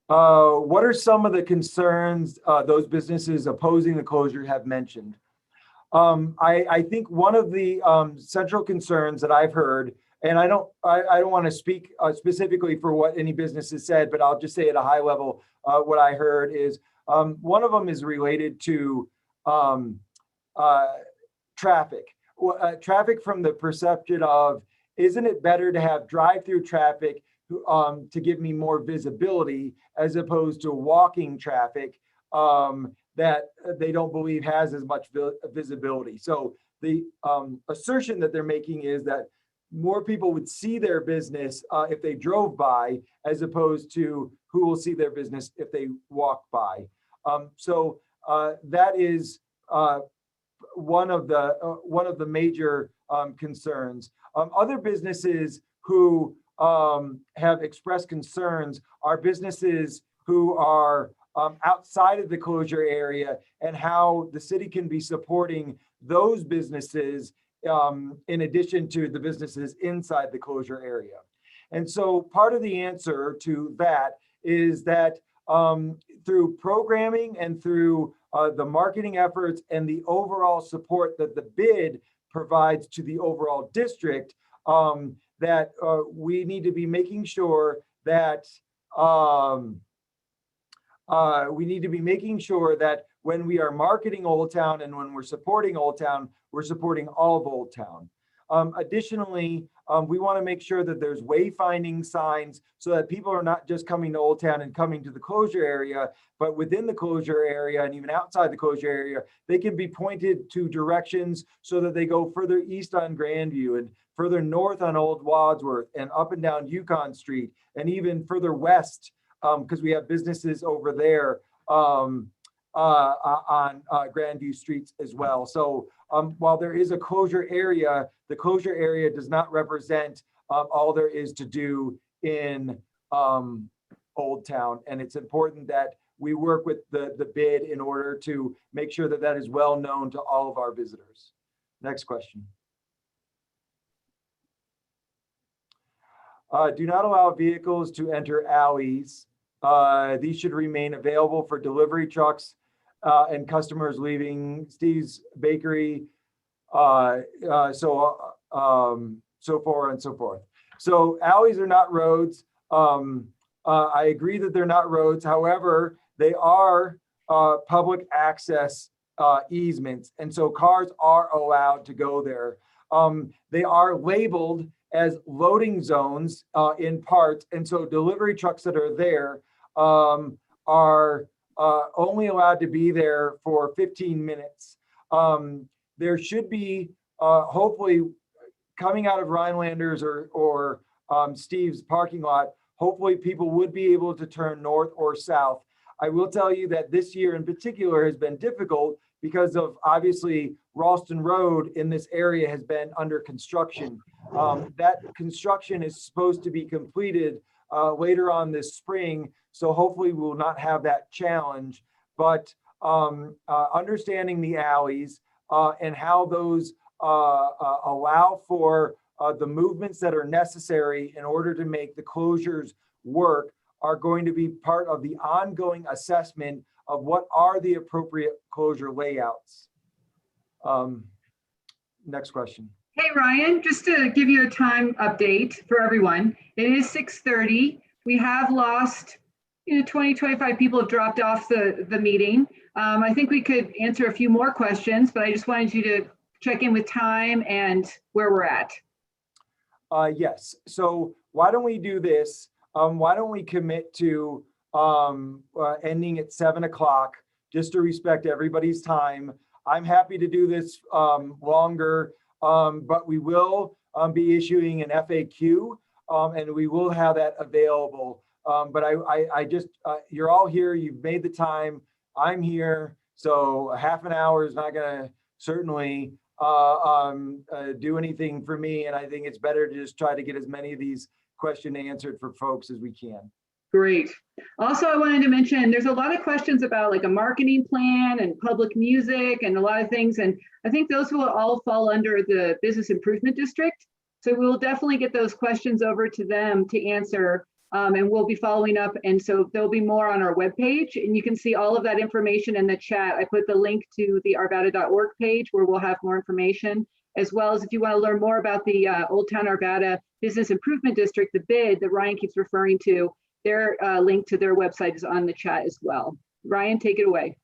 What are some of the concerns those businesses opposing the closure have mentioned? I think one of the central concerns that I've heard, and I don't want to speak specifically for what any business has said, but I'll just say at a high level, what I heard is one of them is related to traffic. Traffic from the perception of, isn't it better to have drive-through traffic to give me more visibility as opposed to walking traffic that they don't believe has as much visibility. So the assertion that they're making is that more people would see their business if they drove by, as opposed to who will see their business if they walk by. So that is one of the major concerns. Other businesses who have expressed concerns are businesses who are outside of the closure area, and how the city can be supporting those businesses in addition to the businesses inside the closure area. And so part of the answer to that is that through programming and through the marketing efforts and the overall support that the bid provides to the overall district, that we need to be making sure that when we are marketing Old Town and when we're supporting Old Town, we're supporting all of Old Town. Additionally, we want to make sure that there's wayfinding signs so that people are not just coming to Old Town and coming to the closure area, but within the closure area and even outside the closure area, they can be pointed to directions so that they go further east on Grandview and further north on Old Wadsworth and up and down Yukon Street and even further west, because we have businesses over there on Grandview streets as well. So while there is a closure area, the closure area does not represent all there is to do in Old Town. And it's important that we work with the bid in order to make sure that that is well known to all of our visitors. Next question. Do not allow vehicles to enter alleys. These should remain available for delivery trucks and customers leaving Steve's Bakery, so forth and so forth. So alleys are not roads. I agree that they're not roads. However, they are public access easements, and so cars are allowed to go there. They are labeled as loading zones in parts, and so delivery trucks that are there are only allowed to be there for 15 minutes. There should be, hopefully, coming out of Rhinelanders or Steve's parking lot, hopefully people would be able to turn north or south. I will tell you that this year in particular has been difficult because of, obviously, Ralston Road in this area has been under construction. That construction is supposed to be completed later on this spring, so hopefully we will not have that challenge. But understanding the alleys and how those allow for the movements that are necessary in order to make the closures work are going to be part of the ongoing assessment of what are the appropriate closure layouts. Next question. Hey, Ryan, just to give you a time update for everyone, it is 6:30. We have lost, 20, 25 people have dropped off the meeting. I think we could answer a few more questions, but I just wanted you to check in with time and where we're at. Yes. So why don't we do this? Why don't we commit to ending at 7 o'clock just to respect everybody's time? I'm happy to do this longer, but we will be issuing an FAQ and we will have that available. But I just, you're all here, you've made the time, I'm here. So half an hour is not gonna certainly do anything for me. And I think it's better to just try to get as many of these questions answered for folks as we can. Great. Also, I wanted to mention there's a lot of questions about like a marketing plan and public music and a lot of things. And I think those will all fall under the Business Improvement District. So we'll definitely get those questions over to them to answer. And we'll be following up. And so there'll be more on our webpage and you can see all of that information in the chat. I put the link to the arvada.org page where we'll have more information, as well as if you want to learn more about the Old Town Arvada Business Improvement District, the bid that Ryan keeps referring to, their link to their website is on the chat as well. Ryan, take it away.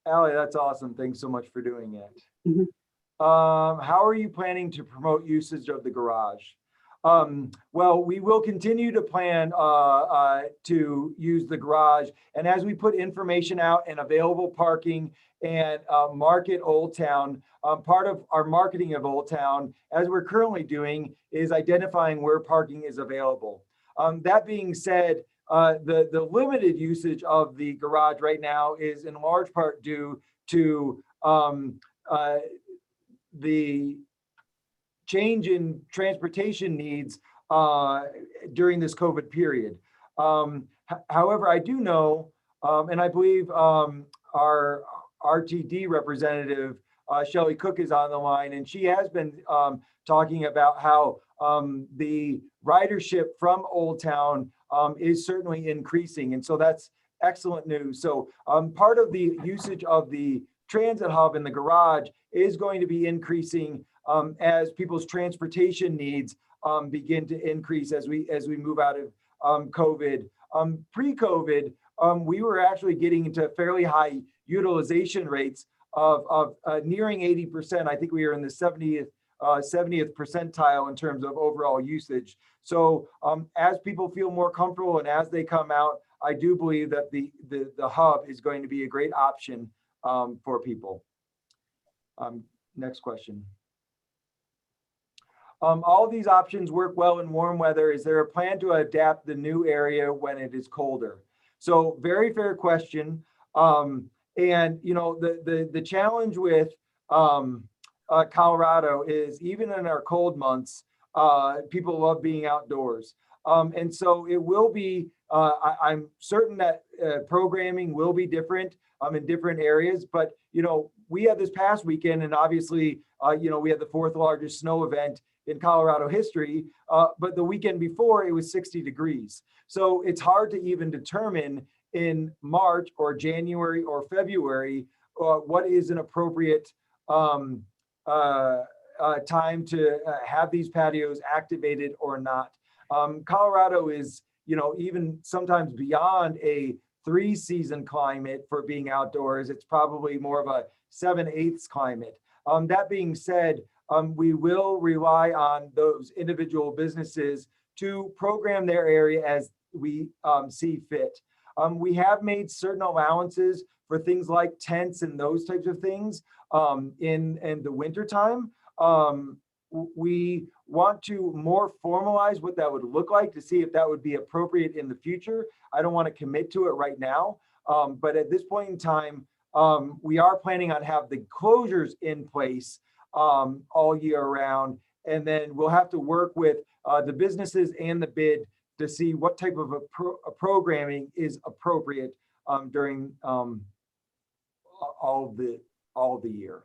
Allie, that's awesome. Thanks so much for doing it. Mm-hmm. How are you planning to promote usage of the garage? Well, we will continue to plan to use the garage. And as we put information out and available parking and market Old Town, part of our marketing of Old Town, as we're currently doing, is identifying where parking is available. That being said, the limited usage of the garage right now is in large part due to the change in transportation needs during this COVID period. However, I do know, and I believe our RTD representative, Shelley Cook, is on the line, and she has been talking about how the ridership from Old Town is certainly increasing. And so that's excellent news. So part of the usage of the transit hub in the garage is going to be increasing as people's transportation needs begin to increase as we move out of COVID. Pre-COVID, we were actually getting into fairly high utilization rates of nearing 80%. I think we are in the 70th percentile in terms of overall usage. So as people feel more comfortable and as they come out, I do believe that the hub is going to be a great option for people. Next question. All of these options work well in warm weather. Is there a plan to adapt the new area when it is colder? So very fair question. And the challenge with Colorado is even in our cold months, people love being outdoors. And so it will be, I'm certain that programming will be different in different areas, but we had this past weekend and obviously, we had the 4th largest snow event in Colorado history, but the weekend before it was 60 degrees. So it's hard to even determine in March or January or February what is an appropriate time to have these patios activated or not. Colorado is, even sometimes beyond a 3-season climate for being outdoors. It's probably more of a 7/8 climate. That being said, we will rely on those individual businesses to program their area as we see fit. We have made certain allowances for things like tents and those types of things in the wintertime. We want to more formalize what that would look like to see if that would be appropriate in the future. I don't want to commit to it right now, but at this point in time, we are planning on have the closures in place all year round. And then we'll have to work with the businesses and the bid to see what type of a programming is appropriate during all the year.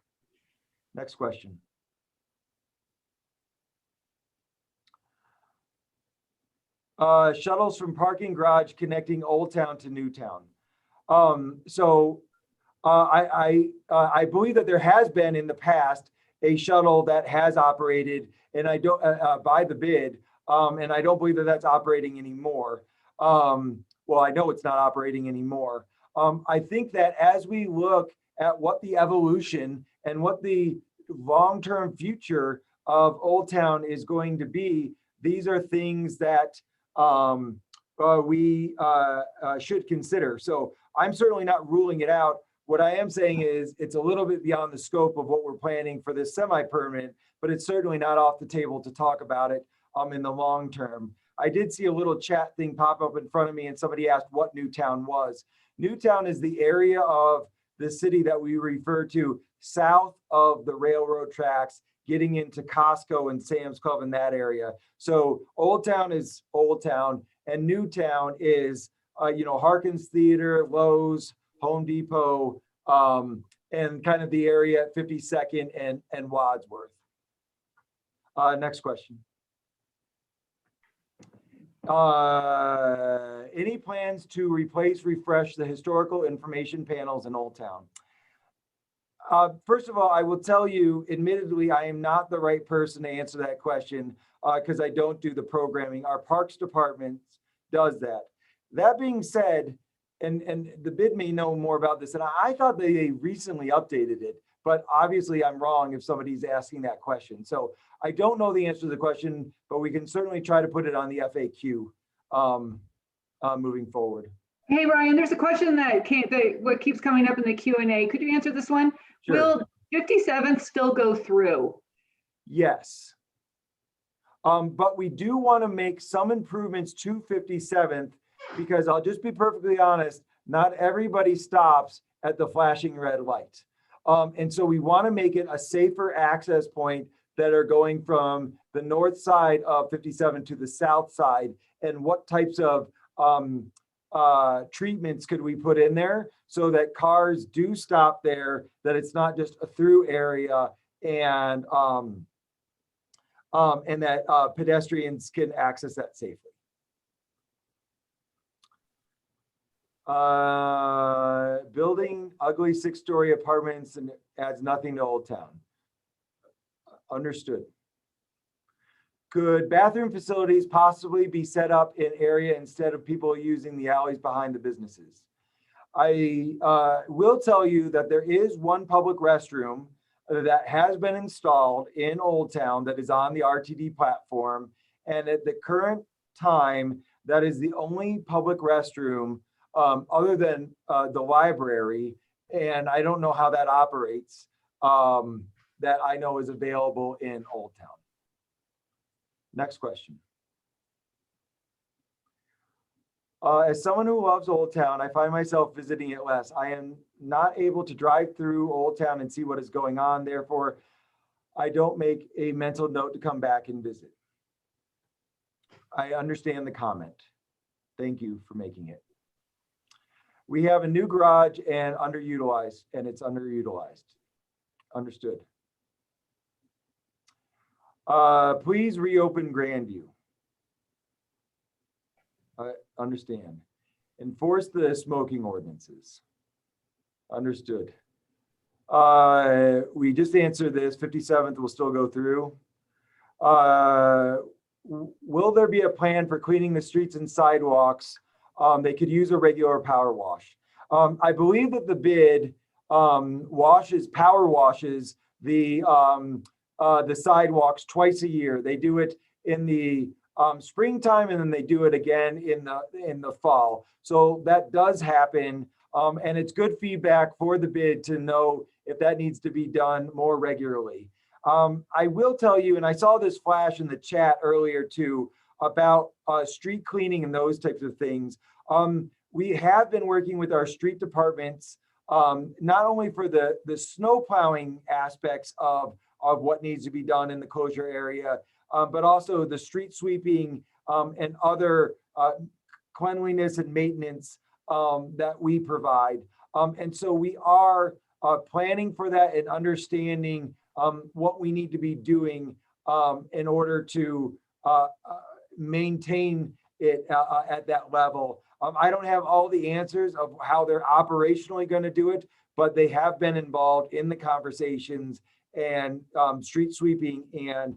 Next question. Shuttles from parking garage connecting Old Town to New Town. I believe that there has been in the past, a shuttle that has operated, and I don't by the bid, and I don't believe that that's operating anymore. Well, I know it's not operating anymore. I think that as we look at what the evolution and what the long-term future of Old Town is going to be, these are things that we should consider. So I'm certainly not ruling it out. What I am saying is it's a little bit beyond the scope of what we're planning for this semi-permanent, but it's certainly not off the table to talk about it in the long term. I did see a little chat thing pop up in front of me, and somebody asked what Newtown was. Newtown is the area of the city that we refer to south of the railroad tracks, getting into Costco and Sam's Club in that area. So Old Town is Old Town, and Newtown is, Harkins Theater, Lowe's, Home Depot, and kind of the area at 52nd and Wadsworth. Next question. Any plans to refresh the historical information panels in Old Town? First of all, I will tell you, admittedly, I am not the right person to answer that question because I don't do the programming. Our Parks Department does that. That being said, and the bid may know more about this, and I thought they recently updated it, but obviously I'm wrong if somebody's asking that question. So I don't know the answer to the question, but we can certainly try to put it on the FAQ moving forward. Hey, Ryan, there's a question that what keeps coming up in the Q&A. Could you answer this one? Sure. Will 57th still go through? Yes. But we do want to make some improvements to 57th because I'll just be perfectly honest, not everybody stops at the flashing red light. And so we want to make it a safer access point that are going from the north side of 57 to the south side, and what types of treatments could we put in there so that cars do stop there, that it's not just a through area, and that pedestrians can access that safely. Building ugly 6-story apartments and adds nothing to Old Town. Understood. Could bathroom facilities possibly be set up in area instead of people using the alleys behind the businesses? I will tell you that there is one public restroom that has been installed in Old Town that is on the RTD platform. And at the current time, that is the only public restroom other than the library. And I don't know how that operates, that I know is available in Old Town. Next question. As someone who loves Old Town, I find myself visiting it less. I am not able to drive through Old Town and see what is going on. Therefore, I don't make a mental note to come back and visit. I understand the comment. Thank you for making it. We have a new garage and it's underutilized. Understood. Please reopen Grandview. I understand. Enforce the smoking ordinances. Understood. We just answered this. 57th will still go through. Will there be a plan for cleaning the streets and sidewalks? They could use a regular power wash. I believe that the bid power washes the sidewalks twice a year. They do it in the springtime, and then they do it again in the fall. So that does happen, and it's good feedback for the bid to know if that needs to be done more regularly. I will tell you, and I saw this flash in the chat earlier too, about street cleaning and those types of things. We have been working with our street departments, not only for the snow plowing aspects of what needs to be done in the closure area, but also the street sweeping and other cleanliness and maintenance that we provide. And so we are planning for that and understanding what we need to be doing in order to maintain it at that level. I don't have all the answers of how they're operationally going to do it, but they have been involved in the conversations, and street sweeping and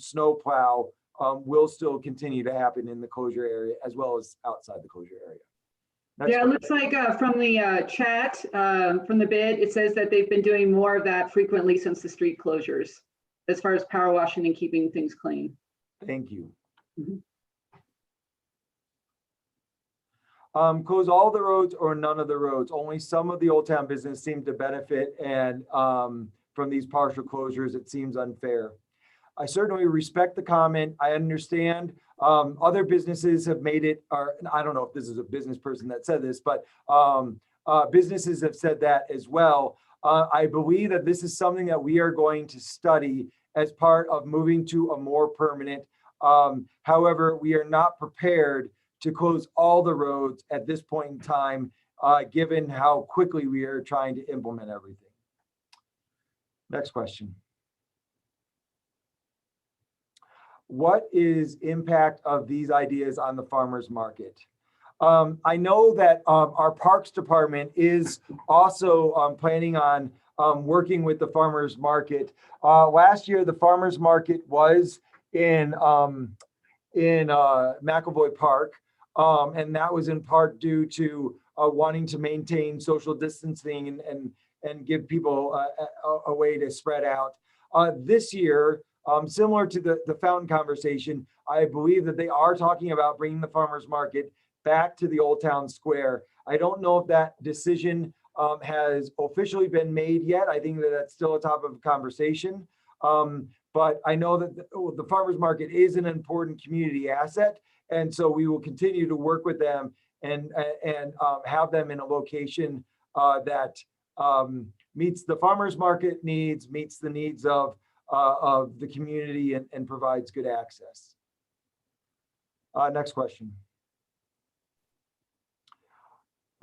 snow plow will still continue to happen in the closure area as well as outside the closure area. Next Yeah, it looks like from the chat, from the bid, it says that they've been doing more of that frequently since the street closures, as far as power washing and keeping things clean. Thank you. Mhm. Close all the roads or none of the roads. Only some of the Old Town business seem to benefit, and from these partial closures, it seems unfair. I certainly respect the comment. I understand other businesses have made it, or I don't know if this is a business person that said this, but businesses have said that as well. I believe that this is something that we are going to study as part of moving to a more permanent. However, we are not prepared to close all the roads at this point in time, given how quickly we are trying to implement everything. Next question. What is impact of these ideas on the farmers market? I know that our parks department is also planning on working with the farmers market. Last year, the farmers market was in McAvoy Park, and that was in part due to wanting to maintain social distancing and give people a way to spread out. This year, similar to the fountain conversation, I believe that they are talking about bringing the farmers market back to the Old Town Square. I don't know if that decision has officially been made yet. I think that that's still a top of conversation. But I know that the farmers market is an important community asset. And so we will continue to work with them and have them in a location that meets the farmers market needs, meets the needs of the community, and provides good access. Next question.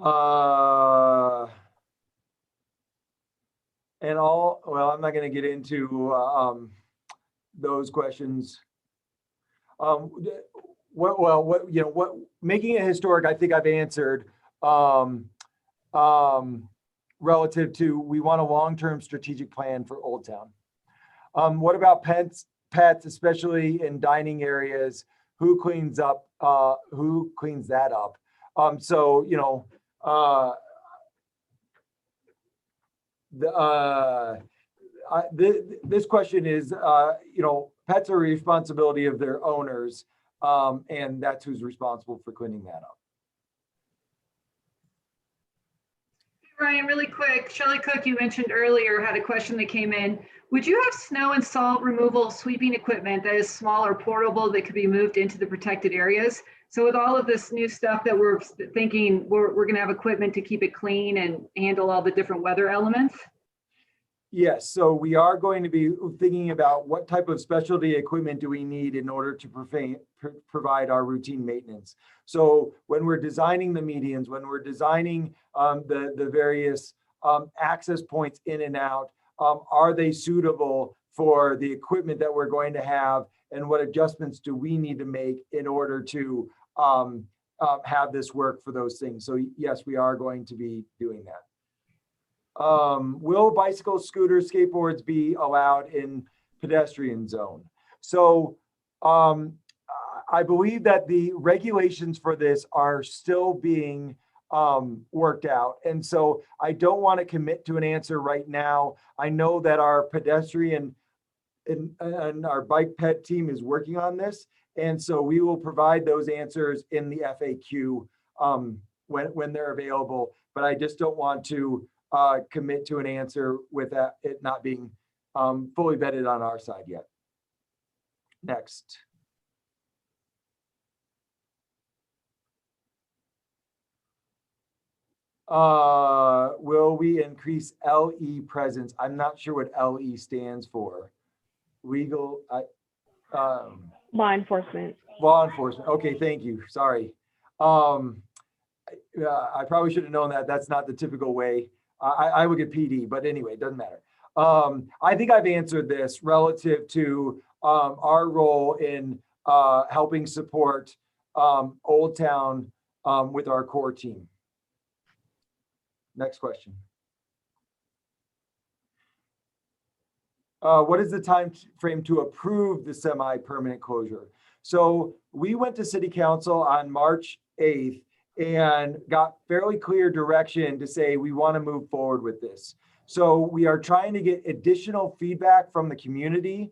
Well, I'm not going to get into those questions. Making it historic, I think I've answered relative to, we want a long-term strategic plan for Old Town. What about pets, especially in dining areas? Who cleans that up? This question is, pets are a responsibility of their owners, and that's who's responsible for cleaning that up. Ryan, really quick, Shelley Cook, you mentioned earlier, had a question that came in. Would you have snow and salt removal sweeping equipment that is small or portable that could be moved into the protected areas? So with all of this new stuff that we're thinking, we're going to have equipment to keep it clean and handle all the different weather elements? Yes, so we are going to be thinking about what type of specialty equipment do we need in order to provide our routine maintenance. So when we're designing the medians, when we're designing the various access points in and out, are they suitable for the equipment that we're going to have, and what adjustments do we need to make in order to have this work for those things? So yes, we are going to be doing that. Will bicycles, scooters, skateboards be allowed in pedestrian zone? So I believe that the regulations for this are still being worked out. And so I don't want to commit to an answer right now. I know that our pedestrian and our bike ped team is working on this. And so we will provide those answers in the FAQ when they're available. But I just don't want to commit to an answer with it not being fully vetted on our side yet. Next. Will we increase LE presence? I'm not sure what LE stands for. Legal, law enforcement. Law enforcement. Okay, thank you. Sorry. I probably should have known that. That's not the typical way. I would get PD, but anyway, it doesn't matter. I think I've answered this relative to our role in helping support Old Town with our core team. Next question. what is the time frame to approve the semi-permanent closure? So we went to City Council on March 8th and got fairly clear direction to say we want to move forward with this. So we are trying to get additional feedback from the community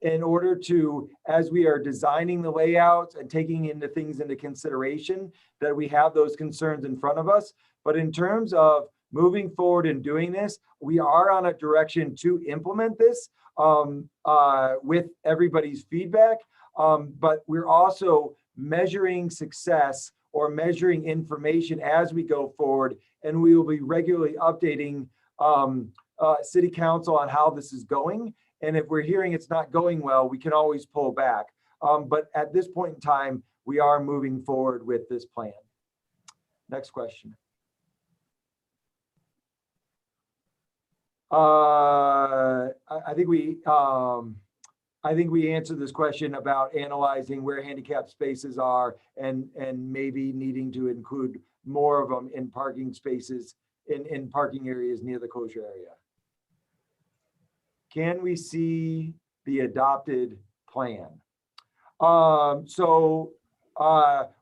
in order to, as we are designing the layouts and taking into things into consideration, that we have those concerns in front of us. But in terms of moving forward and doing this, we are on a direction to implement this with everybody's feedback. But we're also measuring success or measuring information as we go forward. And we will be regularly updating City Council on how this is going. And if we're hearing it's not going well, we can always pull back. But at this point in time, we are moving forward with this plan. Next question. I think we answered this question about analyzing where handicapped spaces are and maybe needing to include more of them in parking spaces in parking areas near the closure area. Can we see the adopted plan?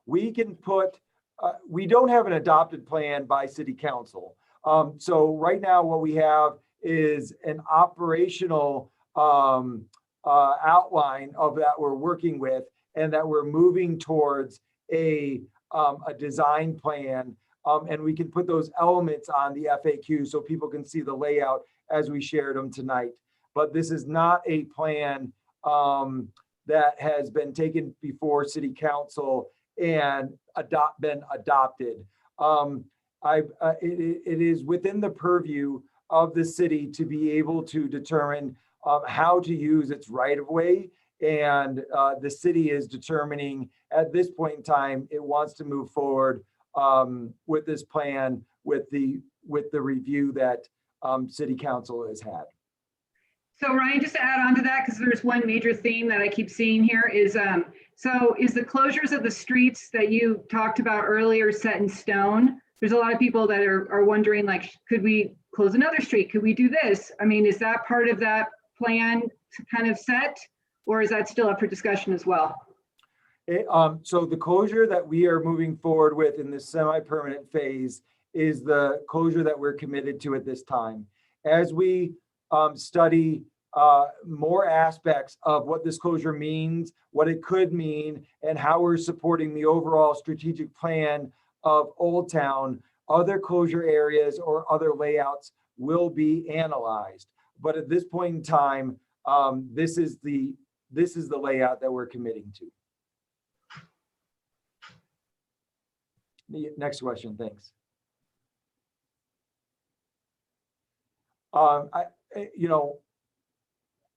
We can put, we don't have an adopted plan by City Council. So right now what we have is an operational outline of that we're working with, and that we're moving towards a design plan. And we can put those elements on the FAQ so people can see the layout as we shared them tonight. But this is not a plan that has been taken before City Council and been adopted. It is within the purview of the city to be able to determine how to use its right of way. And the city is determining at this point in time, it wants to move forward with this plan with the review that City Council has had. So Ryan, just to add on to that, because there's one major theme that I keep seeing here is, so is the closures of the streets that you talked about earlier set in stone? There's a lot of people that are wondering, like, could we close another street? Could we do this? I mean, is that part of that plan kind of set, or is that still up for discussion as well? So the closure that we are moving forward with in this semi-permanent phase is the closure that we're committed to at this time. As we study more aspects of what this closure means, what it could mean, and how we're supporting the overall strategic plan of Old Town, other closure areas or other layouts will be analyzed. But at this point in time, this is the layout that we're committing to. Next question, thanks.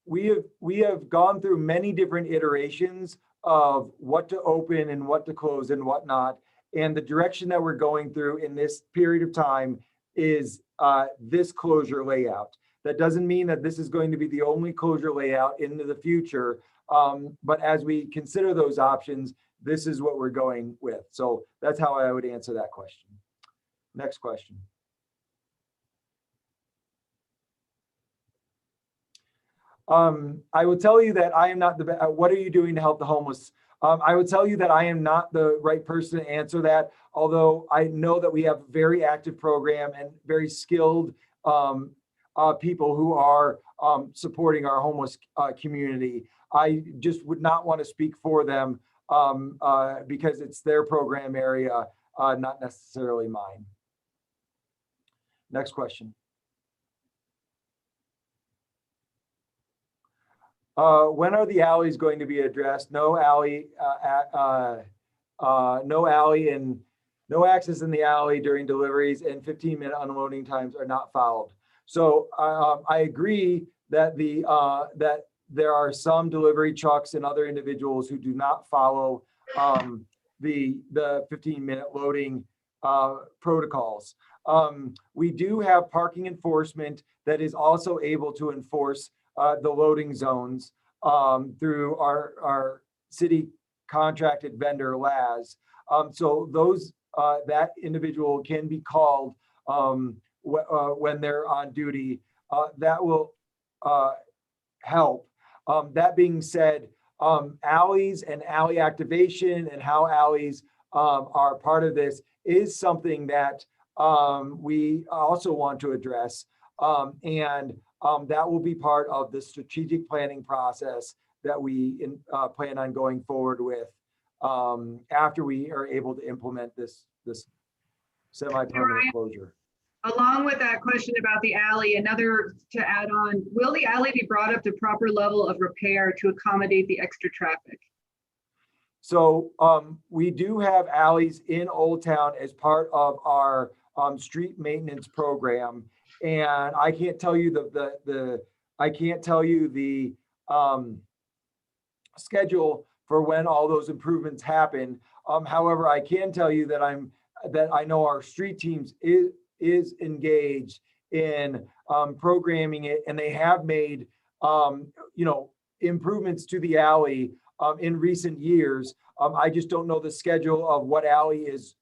We have gone through many different iterations of what to open and what to close and whatnot. And the direction that we're going through in this period of time is this closure layout. That doesn't mean that this is going to be the only closure layout into the future. But as we consider those options, this is what we're going with. So that's how I would answer that question. Next question. I will tell you that I am not what are you doing to help the homeless? I would tell you that I am not the right person to answer that, although I know that we have a very active program and very skilled people who are supporting our homeless community. I just would not want to speak for them because it's their program area, not necessarily mine. Next question. When are the alleys going to be addressed? No alley, and no access in the alley during deliveries, and 15-minute unloading times are not followed. So I agree that that there are some delivery trucks and other individuals who do not follow the 15-minute loading protocols. We do have parking enforcement that is also able to enforce the loading zones through our city contracted vendor LAS. So those that individual can be called when they're on duty. That will help. That being said, alleys and alley activation and how alleys are part of this is something that we also want to address. And that will be part of the strategic planning process that we plan on going forward with after we are able to implement this semi-permanent closure. Along with that question about the alley, another to add on, will the alley be brought up to proper level of repair to accommodate the extra traffic? So we do have alleys in Old Town as part of our street maintenance program, and I can't tell you the schedule for when all those improvements happen. However, I can tell you that I know our street teams is engaged in programming it, and they have made improvements to the alley in recent years. I just don't know the schedule of what alley is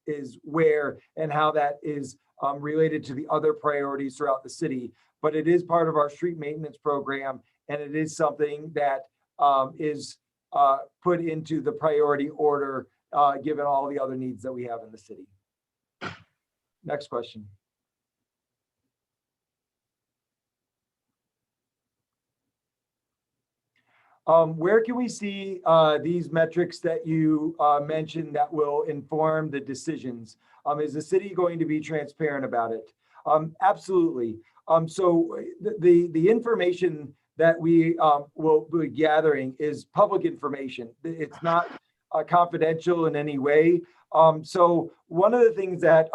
where and how that is related to the other priorities throughout the city. But it is part of our street maintenance program, and it is something that is put into the priority order given all the other needs that we have in the city. Next question. Where can we see these metrics that you mentioned that will inform the decisions? Is the city going to be transparent about it? Absolutely. So the information that we will be gathering is public information. It's not confidential in any way. So one of the things that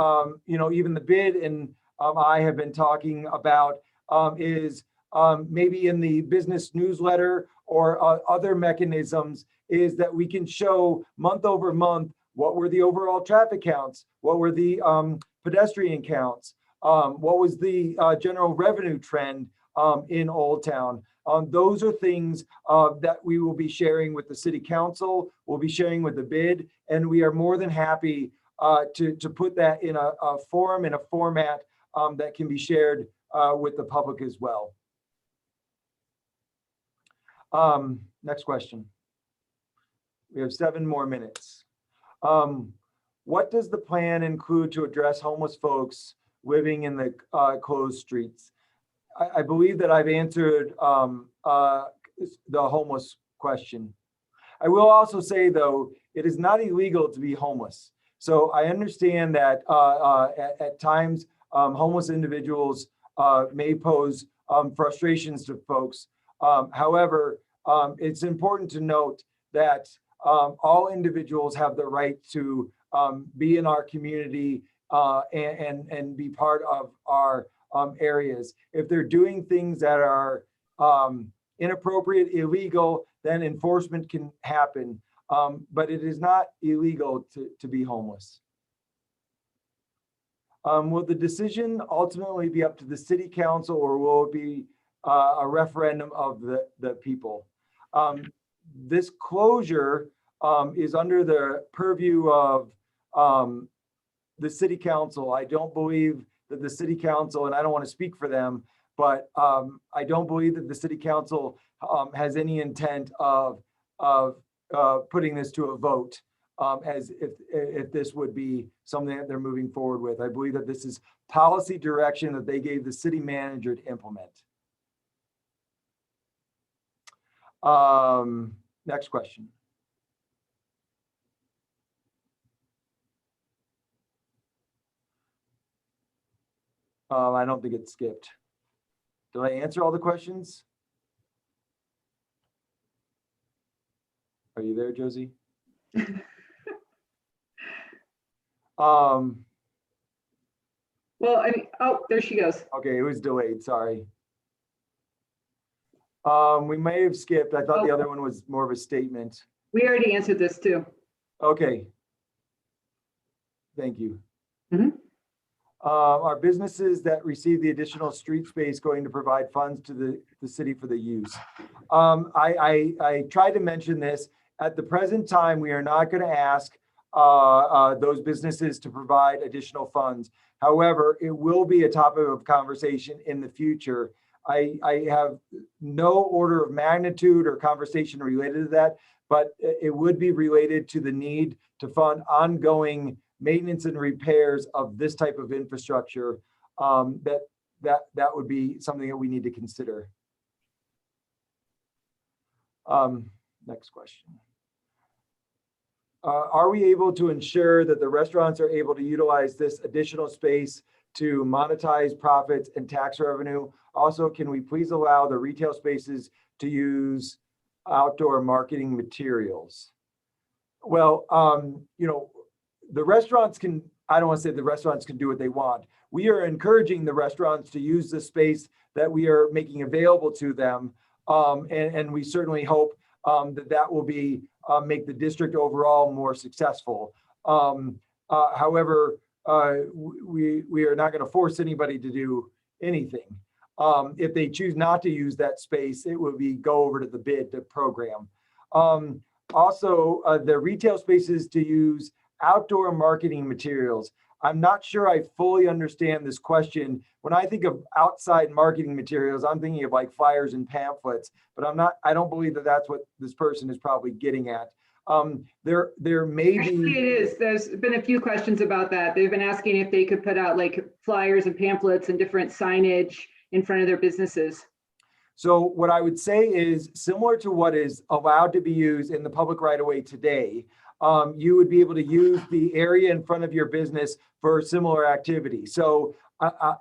even the bid and I have been talking about is maybe in the business newsletter or other mechanisms, is that we can show month over month what were the overall traffic counts, what were the pedestrian counts, what was the general revenue trend in Old Town. Those are things that we will be sharing with the city council, we'll be sharing with the bid, and we are more than happy to put that in a forum, in a format that can be shared with the public as well. Next question. We have 7 more minutes. What does the plan include to address homeless folks living in the closed streets? I believe that I've answered the homeless question. I will also say, though, it is not illegal to be homeless. So I understand that at times homeless individuals may pose frustrations to folks. However, it's important to note that all individuals have the right to be in our community and be part of our areas. If they're doing things that are inappropriate, illegal, then enforcement can happen. But it is not illegal to be homeless. Will the decision ultimately be up to the city council, or will it be a referendum of the people? This closure is under the purview of the city council. I don't believe that the city council, and I don't want to speak for them, but I don't believe that the city council has any intent of putting this to a vote as if this would be something that they're moving forward with. I believe that this is policy direction that they gave the city manager to implement. Next question. I don't think it skipped. Did I answer all the questions? Are you there, Josie? Well, I mean, oh, there she goes. Okay, it was delayed, sorry. We may have skipped. I thought the other one was more of a statement. We already answered this too. Okay. Thank you. Mm-hmm. Are businesses that receive the additional street space going to provide funds to the city for the use? I tried to mention this. At the present time, we are not going to ask those businesses to provide additional funds. However, it will be a topic of conversation in the future. I have no order of magnitude or conversation related to that, but it would be related to the need to fund ongoing maintenance and repairs of this type of infrastructure. That would be something that we need to consider. Next question. Are we able to ensure that the restaurants are able to utilize this additional space to monetize profits and tax revenue? Also, can we please allow the retail spaces to use outdoor marketing materials? Well, you know, the restaurants can, I don't want to say the restaurants can do what they want. We are encouraging the restaurants to use the space that we are making available to them. And we certainly hope that will be make the district overall more successful. However, we are not going to force anybody to do anything. If they choose not to use that space, it will be go over to the bid to program. Also, the retail spaces to use outdoor marketing materials. I'm not sure I fully understand this question. When I think of outside marketing materials, I'm thinking of like flyers and pamphlets, but I don't believe that that's what this person is probably getting at. There may be. Actually, it is. There's been a few questions about that. They've been asking if they could put out like flyers and pamphlets and different signage in front of their businesses. So what I would say is similar to what is allowed to be used in the public right of way today. You would be able to use the area in front of your business for similar activity. So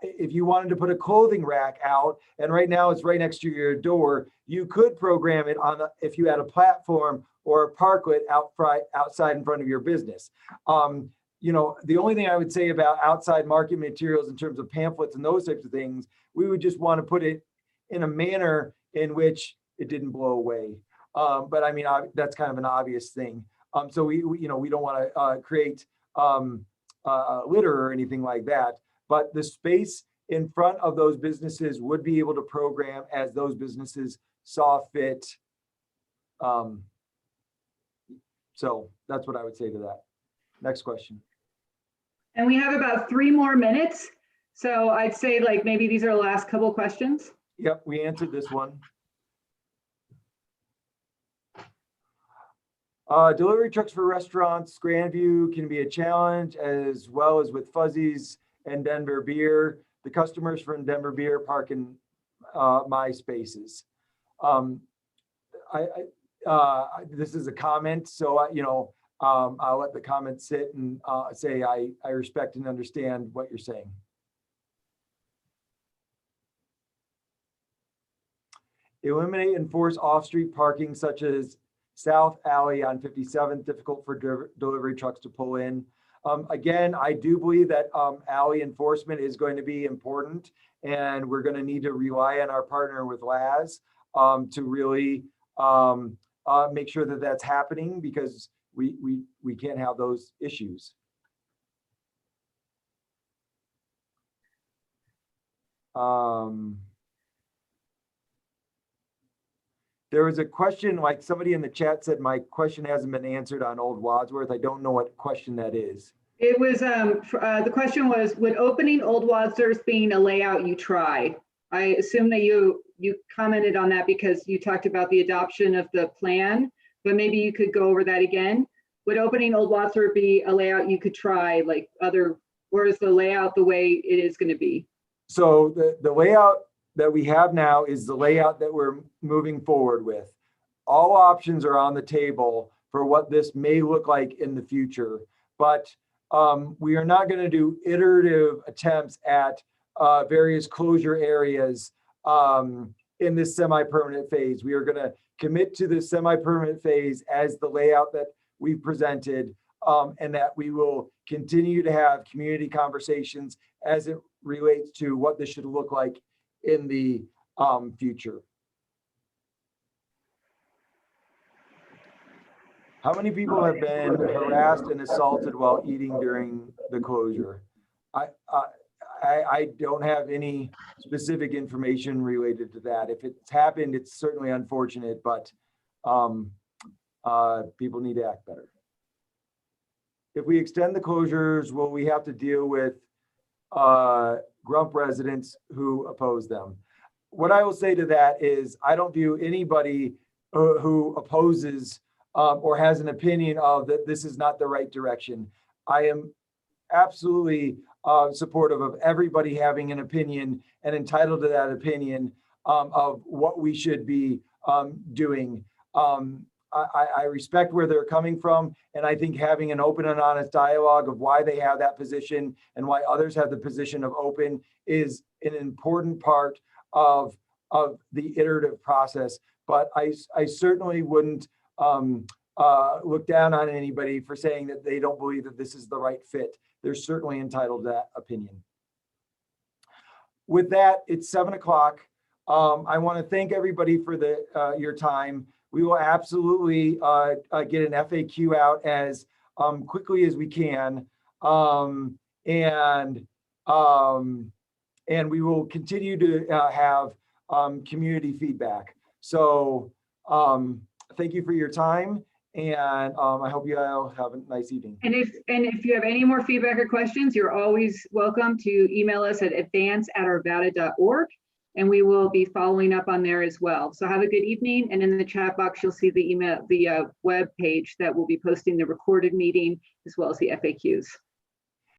if you wanted to put a clothing rack out, and right now it's right next to your door, you could program it on if you had a platform or a parklet outside in front of your business. You know, the only thing I would say about outside market materials in terms of pamphlets and those types of things, we would just want to put it in a manner in which it didn't blow away. But I mean, that's kind of an obvious thing. So we you know, we don't want to create litter or anything like that. But the space in front of those businesses would be able to program as those businesses saw fit. So that's what I would say to that. Next question. And we have about 3 more minutes. So I'd say like maybe these are the last couple questions. Yep, we answered this one. Delivery trucks for restaurants, Grandview can be a challenge, as well as with Fuzzies and Denver Beer. The customers from Denver Beer park in my spaces. This is a comment, so you know, I'll let the comment sit and say I respect and understand what you're saying. Eliminate and enforce off-street parking such as South Alley on 57th, difficult for delivery trucks to pull in. Again, I do believe that alley enforcement is going to be important, and we're going to need to rely on our partner with LAS to really make sure that that's happening, because we can't have those issues. There was a question, like somebody in the chat said, my question hasn't been answered on Old Wadsworth. I don't know what question that is. It was, the question was, would opening Old Wadsworth being a layout you try? I assume that you commented on that because you talked about the adoption of the plan, but maybe you could go over that again. Would opening Old Wadsworth be a layout you could try, like other, or is the layout the way it is going to be? So the layout that we have now is the layout that we're moving forward with. All options are on the table for what this may look like in the future, but we are not going to do iterative attempts at various closure areas in this semi-permanent phase. We are going to commit to the semi-permanent phase as the layout that we've presented, and that we will continue to have community conversations as it relates to what this should look like in the future. How many people have been harassed and assaulted while eating during the closure? I don't have any specific information related to that. If it's happened, it's certainly unfortunate, but people need to act better. If we extend the closures, will we have to deal with Grump residents who oppose them? what I will say to that is I don't view anybody who opposes or has an opinion of that this is not the right direction. I am absolutely supportive of everybody having an opinion and entitled to that opinion of what we should be doing. I respect where they're coming from, and I think having an open and honest dialogue of why they have that position and why others have the position of open is an important part of the iterative process. But I certainly wouldn't look down on anybody for saying that they don't believe that this is the right fit. They're certainly entitled to that opinion. With that, it's 7 o'clock. I want to thank everybody for your time. We will absolutely get an FAQ out as quickly as we can, and we will continue to have community feedback. So thank you for your time, and I hope you all have a nice evening. And if you have any more feedback or questions, you're always welcome to email us at advance@arvada.org. And we will be following up on there as well. So have a good evening. And in the chat box, you'll see the web page that will be posting the recorded meeting as well as the FAQs.